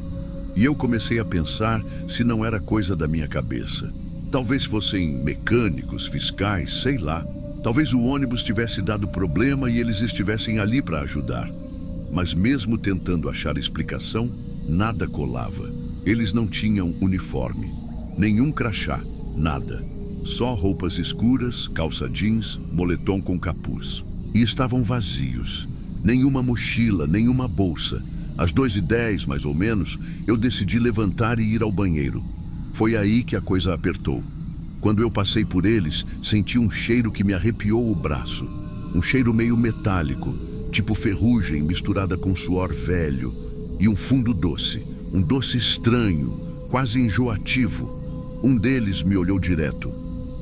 e eu comecei a pensar se não era coisa da minha cabeça. Talvez fossem mecânicos, fiscais, sei lá. Talvez o ônibus tivesse dado problema e eles estivessem ali para ajudar. Mas mesmo tentando achar explicação, nada colava. Eles não tinham uniforme, nenhum crachá, nada. Só roupas escuras, calça jeans, moletom com capuz. E estavam vazios. Nenhuma mochila, nenhuma bolsa. Às 2h10, mais ou menos, eu decidi levantar e ir ao banheiro. Foi aí que a coisa apertou. Quando eu passei por eles, senti um cheiro que me arrepiou o braço. Um cheiro meio metálico, tipo ferrugem misturada com suor velho. E um fundo doce, um doce estranho, quase enjoativo. Um deles me olhou direto.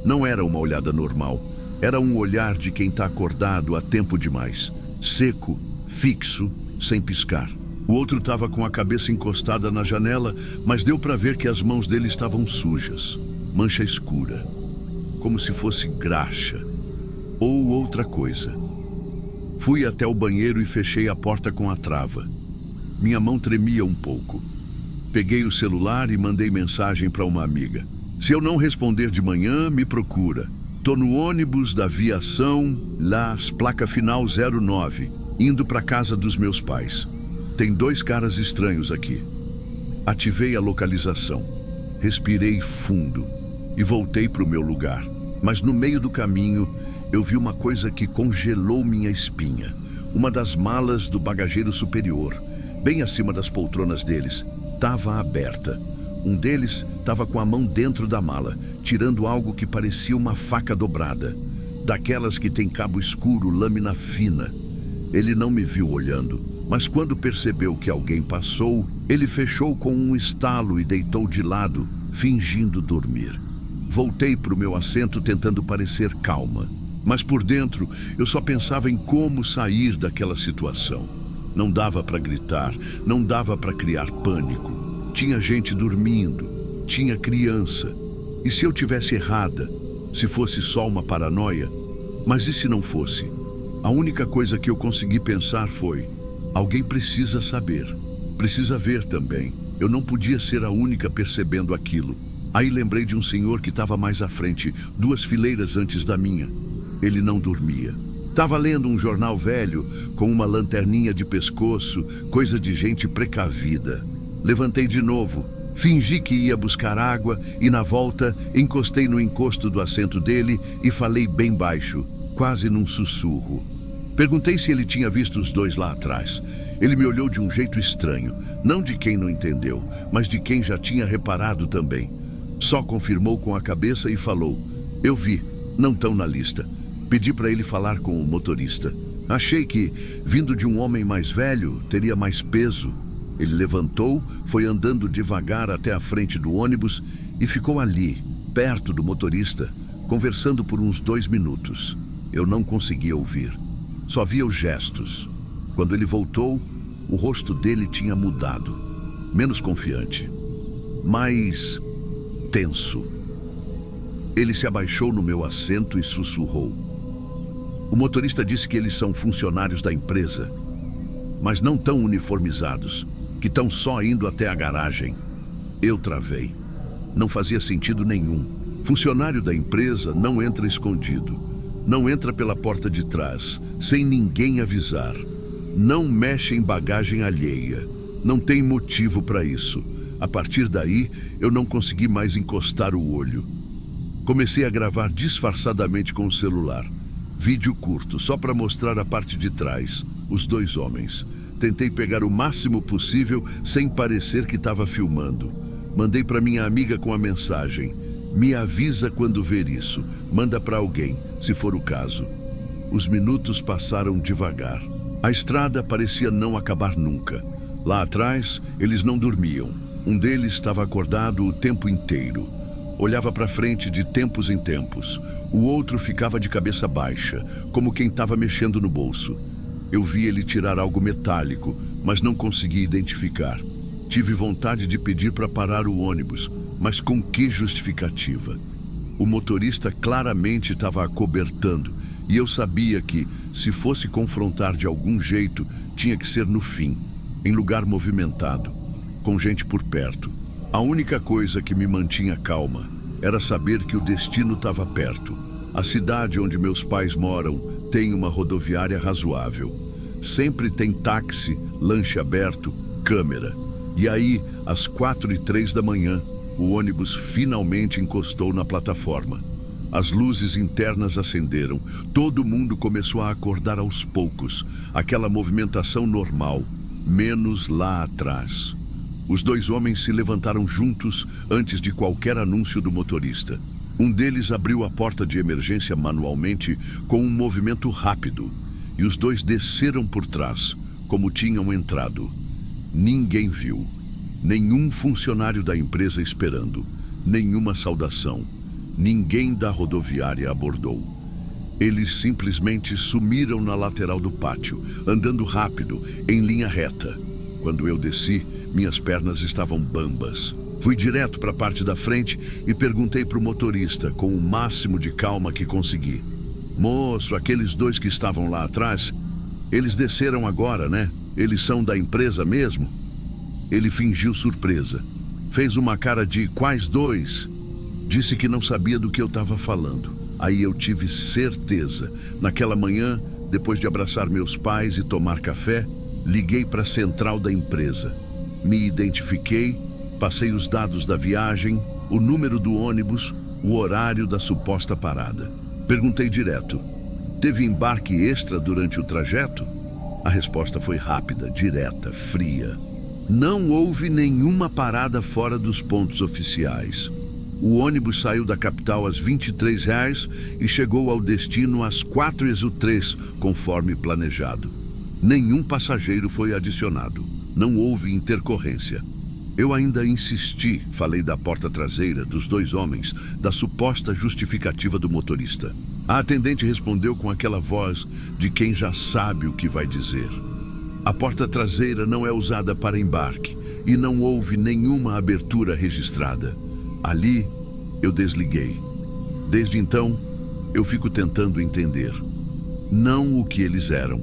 Não era uma olhada normal. Era um olhar de quem está acordado há tempo demais. Seco, fixo, sem piscar. O outro estava com a cabeça encostada na janela, mas deu para ver que as mãos dele estavam sujas. Mancha escura. Como se fosse graxa. Ou outra coisa. Fui até o banheiro e fechei a porta com a trava. Minha mão tremia um pouco. Peguei o celular e mandei mensagem para uma amiga. Se eu não responder de manhã, me procura. Tô no ônibus da Viação Las, placa final 09, indo para casa dos meus pais. Tem 2 caras estranhos aqui. Ativei a localização. Respirei fundo e voltei para o meu lugar. Mas no meio do caminho, eu vi uma coisa que congelou minha espinha. Uma das malas do bagageiro superior, bem acima das poltronas deles, estava aberta. Um deles estava com a mão dentro da mala, tirando algo que parecia uma faca dobrada. Daquelas que tem cabo escuro, lâmina fina. Ele não me viu olhando, mas quando percebeu que alguém passou, ele fechou com um estalo e deitou de lado, fingindo dormir. Voltei para o meu assento tentando parecer calma, mas por dentro eu só pensava em como sair daquela situação. Não dava para gritar, não dava para criar pânico. Tinha gente dormindo, tinha criança. E se eu tivesse errada? Se fosse só uma paranoia? Mas e se não fosse? A única coisa que eu consegui pensar foi: alguém precisa saber, precisa ver também. Eu não podia ser a única percebendo aquilo. Aí lembrei de um senhor que estava mais à frente, 2 fileiras antes da minha. Ele não dormia. Estava lendo um jornal velho, com uma lanterninha de pescoço, coisa de gente precavida. Levantei de novo, fingi que ia buscar água e, na volta, encostei no encosto do assento dele e falei bem baixo, quase num sussurro. Perguntei se ele tinha visto os 2 lá atrás. Ele me olhou de um jeito estranho, não de quem não entendeu, mas de quem já tinha reparado também. Só confirmou com a cabeça e falou: eu vi, não estão na lista. Pedi para ele falar com o motorista. Achei que, vindo de um homem mais velho, teria mais peso. Ele levantou, foi andando devagar até a frente do ônibus e ficou ali, perto do motorista, conversando por uns 2 minutos. Eu não conseguia ouvir. Só via os gestos. Quando ele voltou, o rosto dele tinha mudado. Menos confiante. Mais tenso. Ele se abaixou no meu assento e sussurrou. O motorista disse que eles são funcionários da empresa, mas não tão uniformizados, que estão só indo até a garagem. Eu travei. Não fazia sentido nenhum. Funcionário da empresa não entra escondido. Não entra pela porta de trás, sem ninguém avisar. Não mexe em bagagem alheia. Não tem motivo para isso. A partir daí, eu não consegui mais encostar o olho. Comecei a gravar disfarçadamente com o celular. Vídeo curto, só para mostrar a parte de trás, os 2 homens. Tentei pegar o máximo possível sem parecer que estava filmando. Mandei para minha amiga com a mensagem: me avisa quando ver isso. Manda para alguém, se for o caso. Os minutos passaram devagar. A estrada parecia não acabar nunca. Lá atrás, eles não dormiam. Um deles estava acordado o tempo inteiro. Olhava para frente de tempos em tempos. O outro ficava de cabeça baixa, como quem estava mexendo no bolso. Eu vi ele tirar algo metálico, mas não consegui identificar. Tive vontade de pedir para parar o ônibus, mas com que justificativa? O motorista claramente estava acobertando, e eu sabia que, se fosse confrontar de algum jeito, tinha que ser no fim, em lugar movimentado, com gente por perto. A única coisa que me mantinha calma era saber que o destino estava perto. A cidade onde meus pais moram tem uma rodoviária razoável. Sempre tem táxi, lanche aberto, câmera. E aí, às 4h03 da manhã, o ônibus finalmente encostou na plataforma. As luzes internas acenderam. Todo mundo começou a acordar aos poucos. Aquela movimentação normal, menos lá atrás. Os 2 homens se levantaram juntos antes de qualquer anúncio do motorista. Um deles abriu a porta de emergência manualmente com um movimento rápido, e os 2 desceram por trás, como tinham entrado. Ninguém viu. Nenhum funcionário da empresa esperando. Nenhuma saudação. Ninguém da rodoviária abordou. Eles simplesmente sumiram na lateral do pátio, andando rápido, em linha reta. Quando eu desci, minhas pernas estavam bambas. Fui direto para a parte da frente e perguntei para o motorista, com o máximo de calma que consegui. Moço, aqueles 2 que estavam lá atrás, eles desceram agora, né? Eles são da empresa mesmo? Ele fingiu surpresa. Fez uma cara de quais 2? Disse que não sabia do que eu estava falando. Aí eu tive certeza. Naquela manhã, depois de abraçar meus pais e tomar café, liguei para a central da empresa. Me identifiquei, passei os dados da viagem, o número do ônibus, o horário da suposta parada. Perguntei direto: teve embarque extra durante o trajeto? A resposta foi rápida, direta, fria. Não houve nenhuma parada fora dos pontos oficiais. O ônibus saiu da capital às R$ 23 e chegou ao destino às 4h03, conforme planejado. Nenhum passageiro foi adicionado. Não houve intercorrência. Eu ainda insisti, falei da porta traseira, dos 2 homens, da suposta justificativa do motorista. A atendente respondeu com aquela voz de quem já sabe o que vai dizer. A porta traseira não é usada para embarque e não houve nenhuma abertura registrada. Ali, eu desliguei. Desde então, eu fico tentando entender. Não o que eles eram,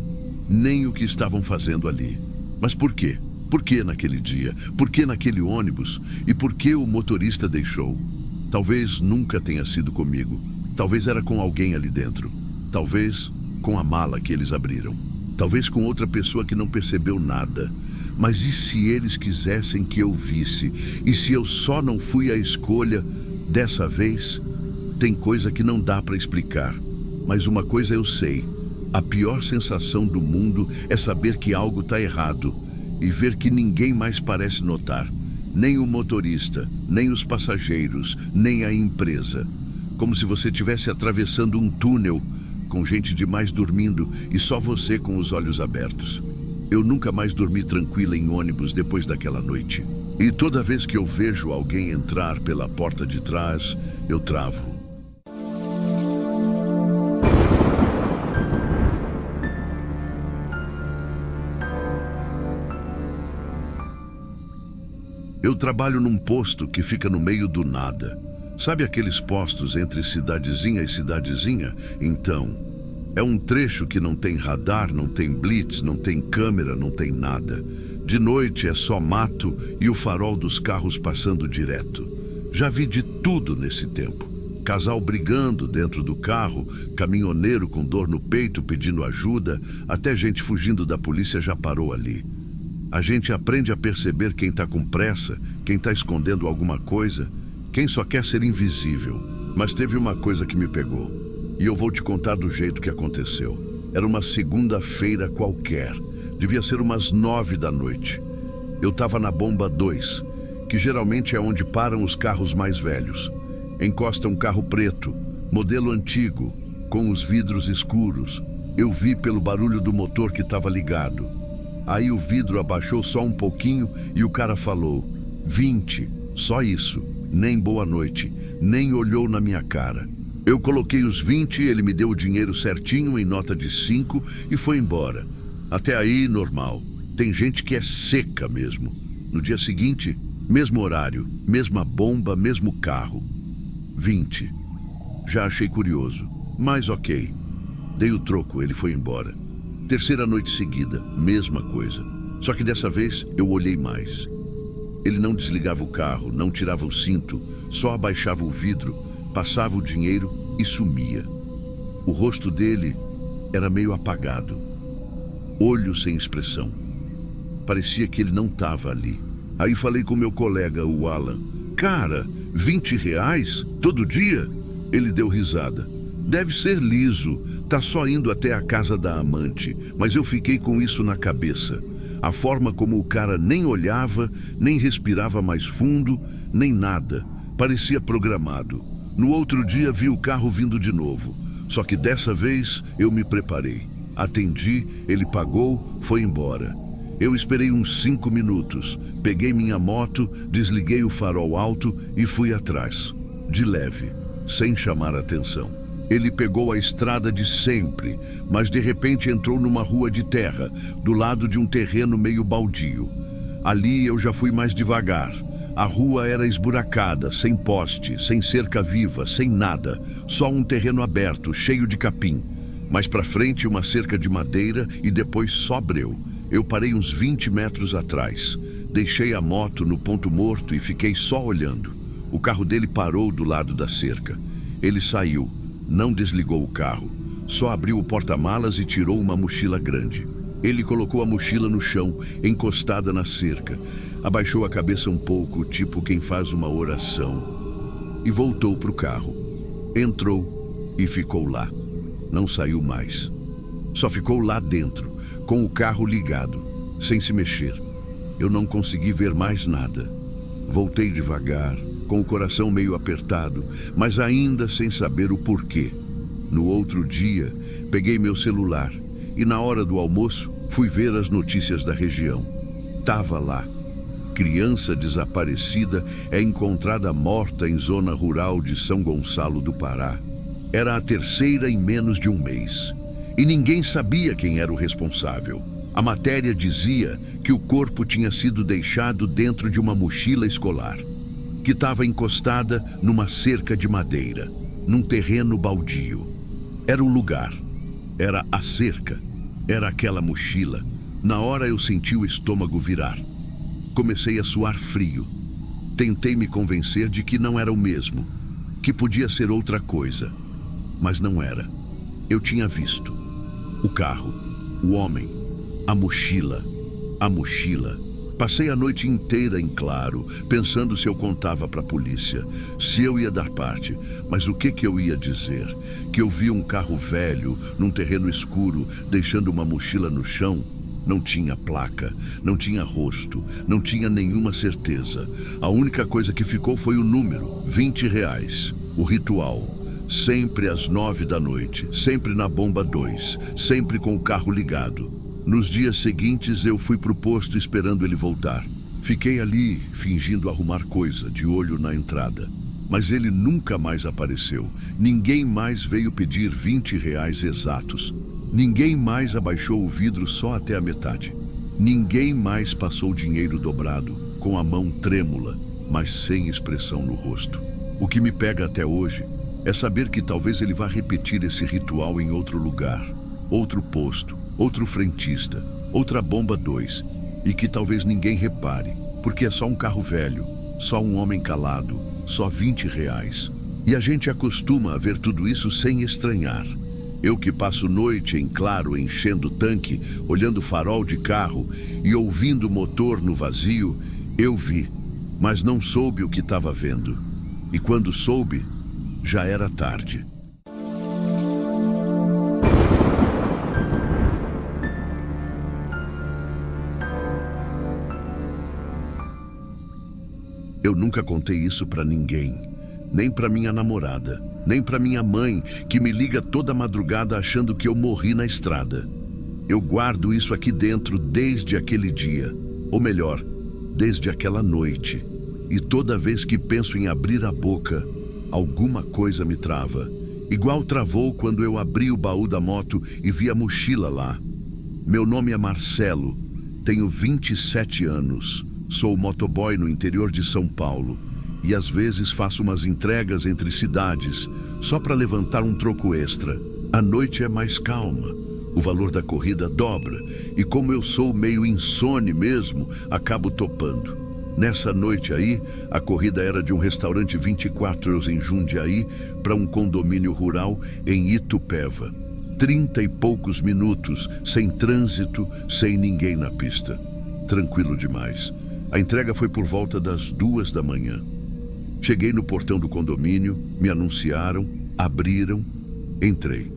nem o que estavam fazendo ali. Mas por quê? Por que naquele dia? Por que naquele ônibus? E por que o motorista deixou? Talvez nunca tenha sido comigo. Talvez era com alguém ali dentro. Talvez com a mala que eles abriram. Talvez com outra pessoa que não percebeu nada. Mas e se eles quisessem que eu visse? E se eu só não fui a escolha dessa vez? Tem coisa que não dá para explicar. Mas uma coisa eu sei. A pior sensação do mundo é saber que algo está errado e ver que ninguém mais parece notar. Nem o motorista, nem os passageiros, nem a empresa. Como se você estivesse atravessando um túnel com gente demais dormindo e só você com os olhos abertos. Eu nunca mais dormi tranquila em ônibus depois daquela noite. E toda vez que eu vejo alguém entrar pela porta de trás, eu travo. Eu trabalho num posto que fica no meio do nada. Sabe aqueles postos entre cidadezinha e cidadezinha? Então, é um trecho que não tem radar, não tem blitz, não tem câmera, não tem nada. De noite é só mato e o farol dos carros passando direto. Já vi de tudo nesse tempo. Casal brigando dentro do carro, caminhoneiro com dor no peito pedindo ajuda, até gente fugindo da polícia já parou ali. A gente aprende a perceber quem está com pressa, quem está escondendo alguma coisa, quem só quer ser invisível. Mas teve uma coisa que me pegou, e eu vou te contar do jeito que aconteceu. Era uma segunda-feira qualquer, devia ser umas 9 da noite. Eu estava na bomba 2, que geralmente é onde param os carros mais velhos. Encosta um carro preto, modelo antigo, com os vidros escuros. Eu vi pelo barulho do motor que estava ligado. Aí o vidro abaixou só um pouquinho e o cara falou, 20, só isso, nem boa noite, nem olhou na minha cara. Eu coloquei os 20, ele me deu o dinheiro certinho em nota de 5 e foi embora. Até aí, normal. Tem gente que é seca mesmo. No dia seguinte, mesmo horário, mesma bomba, mesmo carro. 20. Já achei curioso, mas ok. Dei o troco, ele foi embora. Terceira noite seguida, mesma coisa. Só que dessa vez eu olhei mais. Ele não desligava o carro, não tirava o cinto, só abaixava o vidro, passava o dinheiro e sumia. O rosto dele era meio apagado. Olho sem expressão. Parecia que ele não estava ali. Aí falei com meu colega, o Alan. Cara, 20 reais? Todo dia? Ele deu risada. Deve ser liso, tá só indo até a casa da amante, mas eu fiquei com isso na cabeça. A forma como o cara nem olhava, nem respirava mais fundo, nem nada. Parecia programado. No outro dia vi o carro vindo de novo, só que dessa vez eu me preparei. Atendi, ele pagou, foi embora. Eu esperei uns 5 minutos, peguei minha moto, desliguei o farol alto e fui atrás, de leve, sem chamar atenção. Ele pegou a estrada de sempre, mas de repente entrou numa rua de terra, do lado de um terreno meio baldio. Ali eu já fui mais devagar. A rua era esburacada, sem poste, sem cerca viva, sem nada. Só um terreno aberto, cheio de capim. Mais pra frente uma cerca de madeira e depois só breu. Eu parei uns 20 metros atrás. Deixei a moto no ponto morto e fiquei só olhando. O carro dele parou do lado da cerca. Ele saiu. Não desligou o carro, só abriu o porta-malas e tirou uma mochila grande. Ele colocou a mochila no chão, encostada na cerca. Abaixou a cabeça um pouco, tipo quem faz uma oração. E voltou para o carro. Entrou e ficou lá. Não saiu mais. Só ficou lá dentro, com o carro ligado, sem se mexer. Eu não consegui ver mais nada. Voltei devagar, com o coração meio apertado, mas ainda sem saber o porquê. No outro dia, peguei meu celular e na hora do almoço Fui ver as notícias da região. Tava lá. Criança desaparecida é encontrada morta em zona rural de São Gonçalo do Pará. Era a terceira em menos de um mês. E ninguém sabia quem era o responsável. A matéria dizia que o corpo tinha sido deixado dentro de uma mochila escolar, que estava encostada numa cerca de madeira, num terreno baldio. Era o lugar, era a cerca, era aquela mochila. Na hora eu senti o estômago virar. Comecei a suar frio. Tentei me convencer de que não era o mesmo, que podia ser outra coisa. Mas não era. Eu tinha visto. O carro, o homem, a mochila. Passei a noite inteira em claro, pensando se eu contava para a polícia, se eu ia dar parte. Mas o que eu ia dizer? Que eu vi um carro velho, num terreno escuro, deixando uma mochila no chão? Não tinha placa, não tinha rosto, não tinha nenhuma certeza. A única coisa que ficou foi o número, R$20. O ritual, sempre às 9 da noite, sempre na bomba 2, sempre com o carro ligado. Nos dias seguintes eu fui pro posto esperando ele voltar. Fiquei ali, fingindo arrumar coisa, de olho na entrada. Mas ele nunca mais apareceu. Ninguém mais veio pedir R$20 exatos. Ninguém mais abaixou o vidro só até a metade. Ninguém mais passou dinheiro dobrado, com a mão trêmula, mas sem expressão no rosto. O que me pega até hoje é saber que talvez ele vá repetir esse ritual em outro lugar, outro posto, outro frentista, outra bomba 2, e que talvez ninguém repare, porque é só um carro velho, só um homem calado, só R$20. E a gente acostuma a ver tudo isso sem estranhar. Eu que passo noite em claro enchendo o tanque, olhando o farol de carro e ouvindo o motor no vazio, eu vi, mas não soube o que estava vendo. E quando soube, já era tarde. Eu nunca contei isso para ninguém, nem para minha namorada, nem para minha mãe, que me liga toda madrugada achando que eu morri na estrada. Eu guardo isso aqui dentro desde aquele dia, ou melhor, desde aquela noite. E toda vez que penso em abrir a boca, alguma coisa me trava. Igual travou quando eu abri o baú da moto e vi a mochila lá. Meu nome é Marcelo, tenho 27 anos, sou motoboy no interior de São Paulo. E às vezes faço umas entregas entre cidades, só para levantar um troco extra. A noite é mais calma, o valor da corrida dobra, e como eu sou meio insone mesmo, acabo topando. Nessa noite aí, a corrida era de um restaurante 24 horas em Jundiaí para um condomínio rural em Itupeva. 30 e poucos minutos, sem trânsito, sem ninguém na pista. Tranquilo demais. A entrega foi por volta das 2 da manhã. Cheguei no portão do condomínio, me anunciaram, abriram, entrei.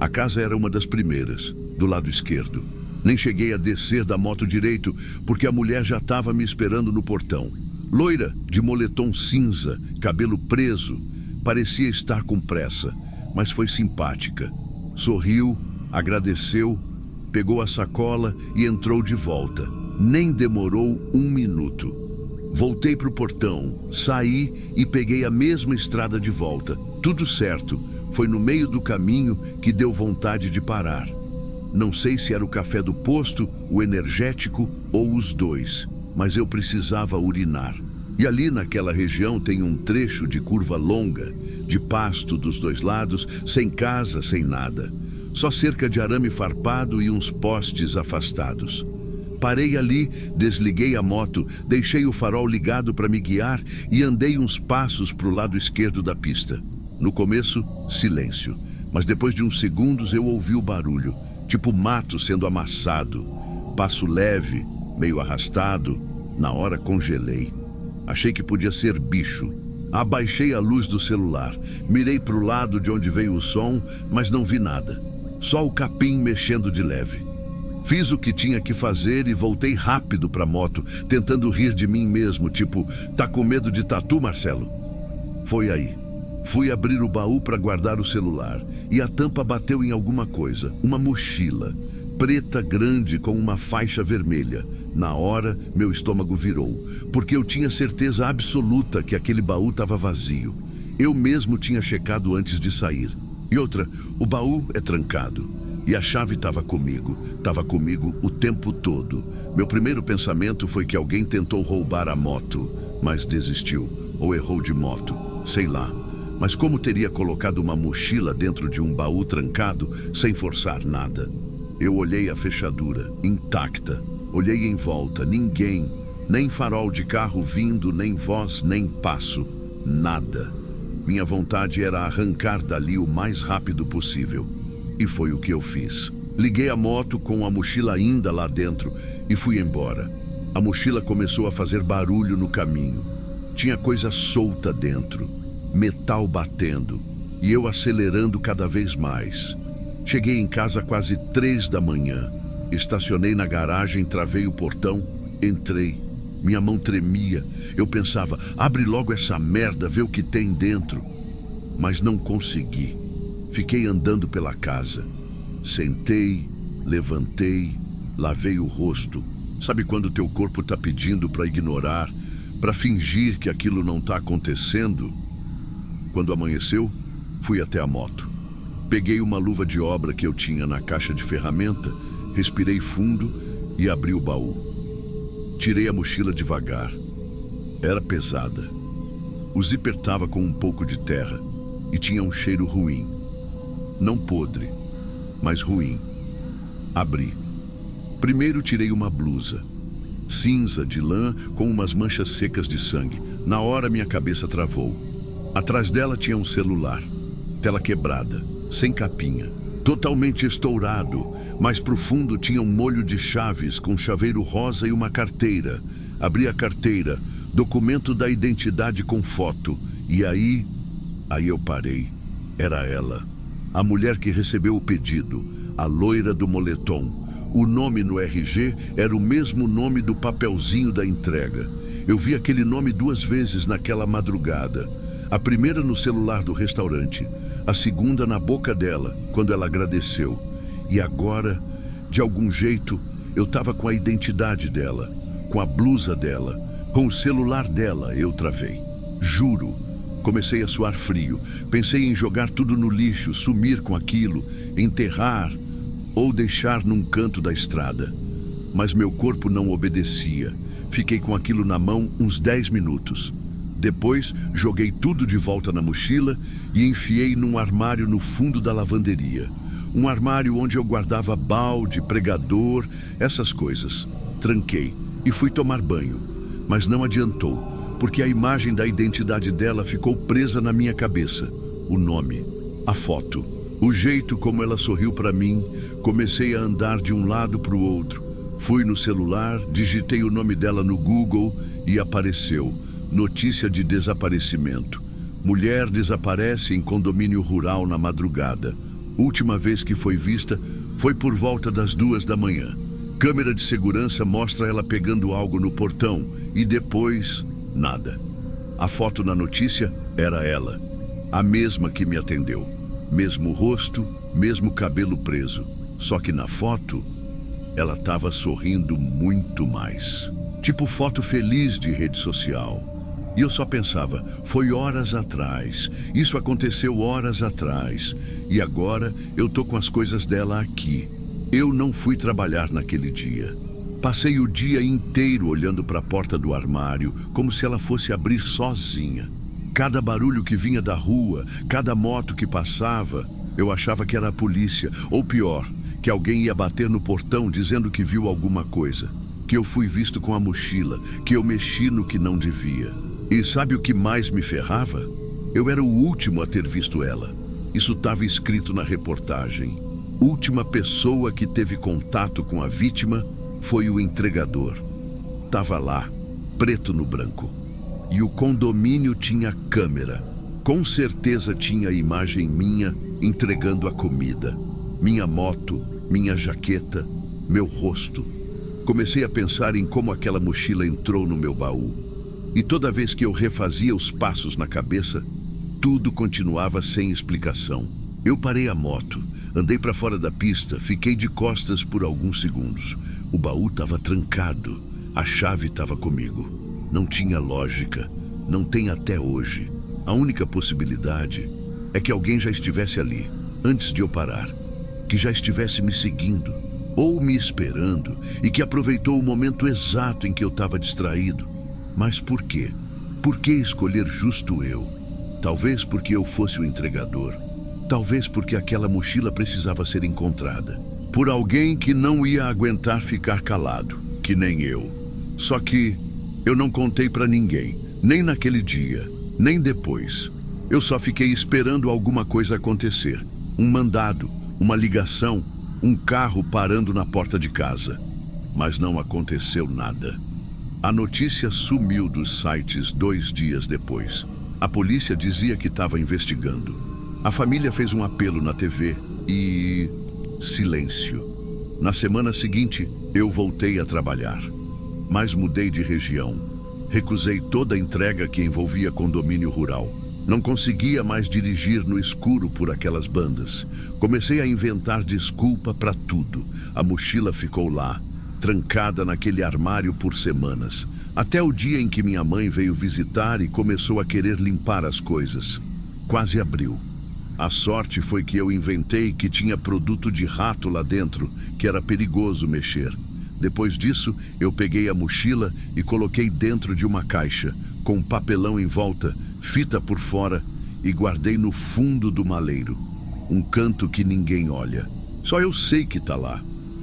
A casa era uma das primeiras, do lado esquerdo. Nem cheguei a descer da moto direito, porque a mulher já estava me esperando no portão. Loira, de moletom cinza, cabelo preso, parecia estar com pressa, mas foi simpática. Sorriu, agradeceu, pegou a sacola e entrou de volta. Nem demorou 1 minuto. Voltei para o portão, saí e peguei a mesma estrada de volta. Tudo certo, foi no meio do caminho que deu vontade de parar. Não sei se era o café do posto, o energético ou os dois, mas eu precisava urinar. E ali naquela região tem um trecho de curva longa, de pasto dos dois lados, sem casa, sem nada. Só cerca de arame farpado e uns postes afastados. Parei ali, desliguei a moto, deixei o farol ligado para me guiar e andei uns passos para o lado esquerdo da pista. No começo, silêncio, mas depois de uns segundos eu ouvi o barulho, tipo mato sendo amassado. Passo leve, meio arrastado, na hora congelei. Achei que podia ser bicho. Abaixei a luz do celular, mirei para o lado de onde veio o som, mas não vi nada. Só o capim mexendo de leve. Fiz o que tinha que fazer e voltei rápido para a moto, tentando rir de mim mesmo, tipo, tá com medo de tatu, Marcelo? Foi aí. Fui abrir o baú para guardar o celular e a tampa bateu em alguma coisa, uma mochila. preta grande com uma faixa vermelha. Na hora, meu estômago virou, porque eu tinha certeza absoluta que aquele baú estava vazio. Eu mesmo tinha checado antes de sair. E outra, o baú é trancado. E a chave estava comigo o tempo todo. Meu primeiro pensamento foi que alguém tentou roubar a moto, mas desistiu, ou errou de moto, sei lá. Mas como teria colocado uma mochila dentro de um baú trancado, sem forçar nada? Eu olhei a fechadura, intacta. Olhei em volta, ninguém, nem farol de carro vindo, nem voz, nem passo, nada. Minha vontade era arrancar dali o mais rápido possível. E foi o que eu fiz. Liguei a moto com a mochila ainda lá dentro e fui embora. A mochila começou a fazer barulho no caminho. Tinha coisa solta dentro, metal batendo, e eu acelerando cada vez mais. Cheguei em casa quase 3 da manhã. Estacionei na garagem, travei o portão, entrei. Minha mão tremia. Eu pensava, abre logo essa merda, vê o que tem dentro. Mas não consegui. Fiquei andando pela casa. Sentei, levantei, lavei o rosto. Sabe quando teu corpo tá pedindo para ignorar, para fingir que aquilo não tá acontecendo? Quando amanheceu, fui até a moto. Peguei uma luva de obra que eu tinha na caixa de ferramenta, respirei fundo e abri o baú. Tirei a mochila devagar. Era pesada. O zíper estava com um pouco de terra e tinha um cheiro ruim. Não podre, mas ruim. Abri. Primeiro tirei uma blusa. Cinza de lã com umas manchas secas de sangue. Na hora minha cabeça travou. Atrás dela tinha um celular. Tela quebrada, sem capinha. Totalmente estourado, mais profundo tinha um molho de chaves com chaveiro rosa e uma carteira. Abri a carteira, documento da identidade com foto. E aí eu parei. Era ela. A mulher que recebeu o pedido, a loira do moletom. O nome no RG era o mesmo nome do papelzinho da entrega. Eu vi aquele nome 2 vezes naquela madrugada. A primeira no celular do restaurante, a segunda na boca dela, quando ela agradeceu. E agora, de algum jeito, eu estava com a identidade dela, com a blusa dela, com o celular dela, eu travei. Juro. Comecei a suar frio. Pensei em jogar tudo no lixo, sumir com aquilo, enterrar ou deixar num canto da estrada. Mas meu corpo não obedecia. Fiquei com aquilo na mão uns 10 minutos. Depois, joguei tudo de volta na mochila e enfiei num armário no fundo da lavanderia. Um armário onde eu guardava balde, pregador, essas coisas. Tranquei e fui tomar banho. Mas não adiantou, porque a imagem da identidade dela ficou presa na minha cabeça. O nome, a foto, o jeito como ela sorriu para mim. Comecei a andar de um lado para o outro. Fui no celular, digitei o nome dela no Google e apareceu. Notícia de desaparecimento. Mulher desaparece em condomínio rural na madrugada. Última vez que foi vista foi por volta das 2 da manhã. Câmera de segurança mostra ela pegando algo no portão e depois, nada. A foto na notícia era ela, a mesma que me atendeu. Mesmo rosto, mesmo cabelo preso. Só que na foto, ela estava sorrindo muito mais. Tipo foto feliz de rede social. E eu só pensava, foi horas atrás, isso aconteceu horas atrás, e agora eu tô com as coisas dela aqui. Eu não fui trabalhar naquele dia. Passei o dia inteiro olhando para a porta do armário, como se ela fosse abrir sozinha. Cada barulho que vinha da rua, cada moto que passava, eu achava que era a polícia, ou pior, que alguém ia bater no portão dizendo que viu alguma coisa, que eu fui visto com a mochila, que eu mexi no que não devia. E sabe o que mais me ferrava? Eu era o último a ter visto ela. Isso estava escrito na reportagem. Última pessoa que teve contato com a vítima foi o entregador. Tava lá, preto no branco. E o condomínio tinha câmera. Com certeza tinha imagem minha entregando a comida. Minha moto, minha jaqueta, meu rosto. Comecei a pensar em como aquela mochila entrou no meu baú. E toda vez que eu refazia os passos na cabeça, tudo continuava sem explicação. Eu parei a moto, andei para fora da pista, fiquei de costas por alguns segundos. O baú estava trancado, a chave estava comigo. Não tinha lógica, não tem até hoje. A única possibilidade é que alguém já estivesse ali, antes de eu parar, que já estivesse me seguindo, ou me esperando, e que aproveitou o momento exato em que eu estava distraído. Mas por quê? Por que escolher justo eu? Talvez porque eu fosse o entregador. Talvez porque aquela mochila precisava ser encontrada. Por alguém que não ia aguentar ficar calado, que nem eu. Só que eu não contei para ninguém, nem naquele dia, nem depois. Eu só fiquei esperando alguma coisa acontecer. Um mandado, uma ligação, um carro parando na porta de casa. Mas não aconteceu nada. A notícia sumiu dos sites 2 dias depois. A polícia dizia que estava investigando. A família fez um apelo na TV e... silêncio. Na semana seguinte, eu voltei a trabalhar. Mas mudei de região. Recusei toda a entrega que envolvia condomínio rural. Não conseguia mais dirigir no escuro por aquelas bandas. Comecei a inventar desculpa para tudo. A mochila ficou lá, trancada naquele armário por semanas. Até o dia em que minha mãe veio visitar e começou a querer limpar as coisas. Quase abriu. A sorte foi que eu inventei que tinha produto de rato lá dentro, que era perigoso mexer. Depois disso, eu peguei a mochila e coloquei dentro de uma caixa, com papelão em volta, fita por fora, e guardei no fundo do maleiro. Um canto que ninguém olha. Só eu sei que tá lá.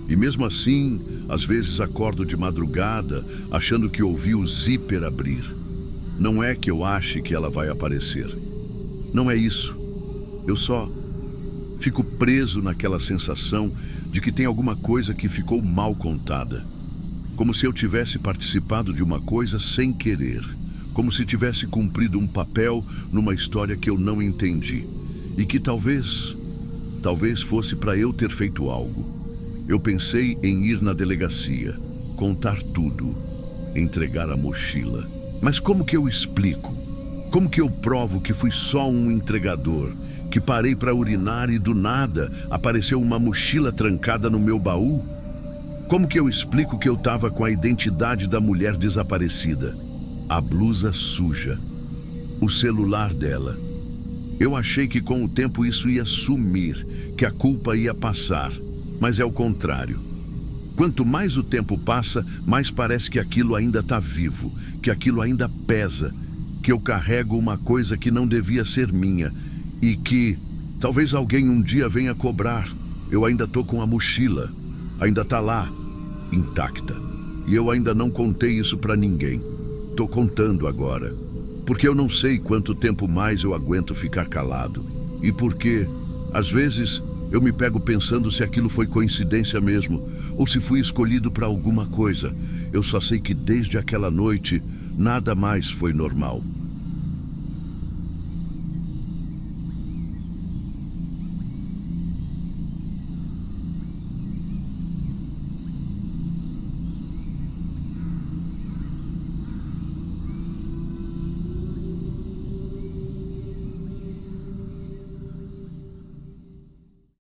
E mesmo assim, às vezes acordo de madrugada, achando que ouvi o zíper abrir. Não é que eu ache que ela vai aparecer. Não é isso. Eu só fico preso naquela sensação de que tem alguma coisa que ficou mal contada. Como se eu tivesse participado de uma coisa sem querer. Como se tivesse cumprido um papel numa história que eu não entendi. E que talvez fosse para eu ter feito algo. Eu pensei em ir na delegacia, contar tudo, entregar a mochila. Mas como que eu explico? Como que eu provo que fui só um entregador? Que parei para urinar e do nada apareceu uma mochila trancada no meu baú? Como que eu explico que eu estava com a identidade da mulher desaparecida? A blusa suja. O celular dela. Eu achei que com o tempo isso ia sumir, que a culpa ia passar. Mas é o contrário. Quanto mais o tempo passa, mais parece que aquilo ainda está vivo, que aquilo ainda pesa, que eu carrego uma coisa que não devia ser minha e que talvez alguém um dia venha cobrar. Eu ainda tô com a mochila, ainda tá lá, intacta. E eu ainda não contei isso para ninguém. Tô contando agora, porque eu não sei quanto tempo mais eu aguento ficar calado. E porque, às vezes, eu me pego pensando se aquilo foi coincidência mesmo, ou se fui escolhido para alguma coisa. Eu só sei que desde aquela noite, nada mais foi normal.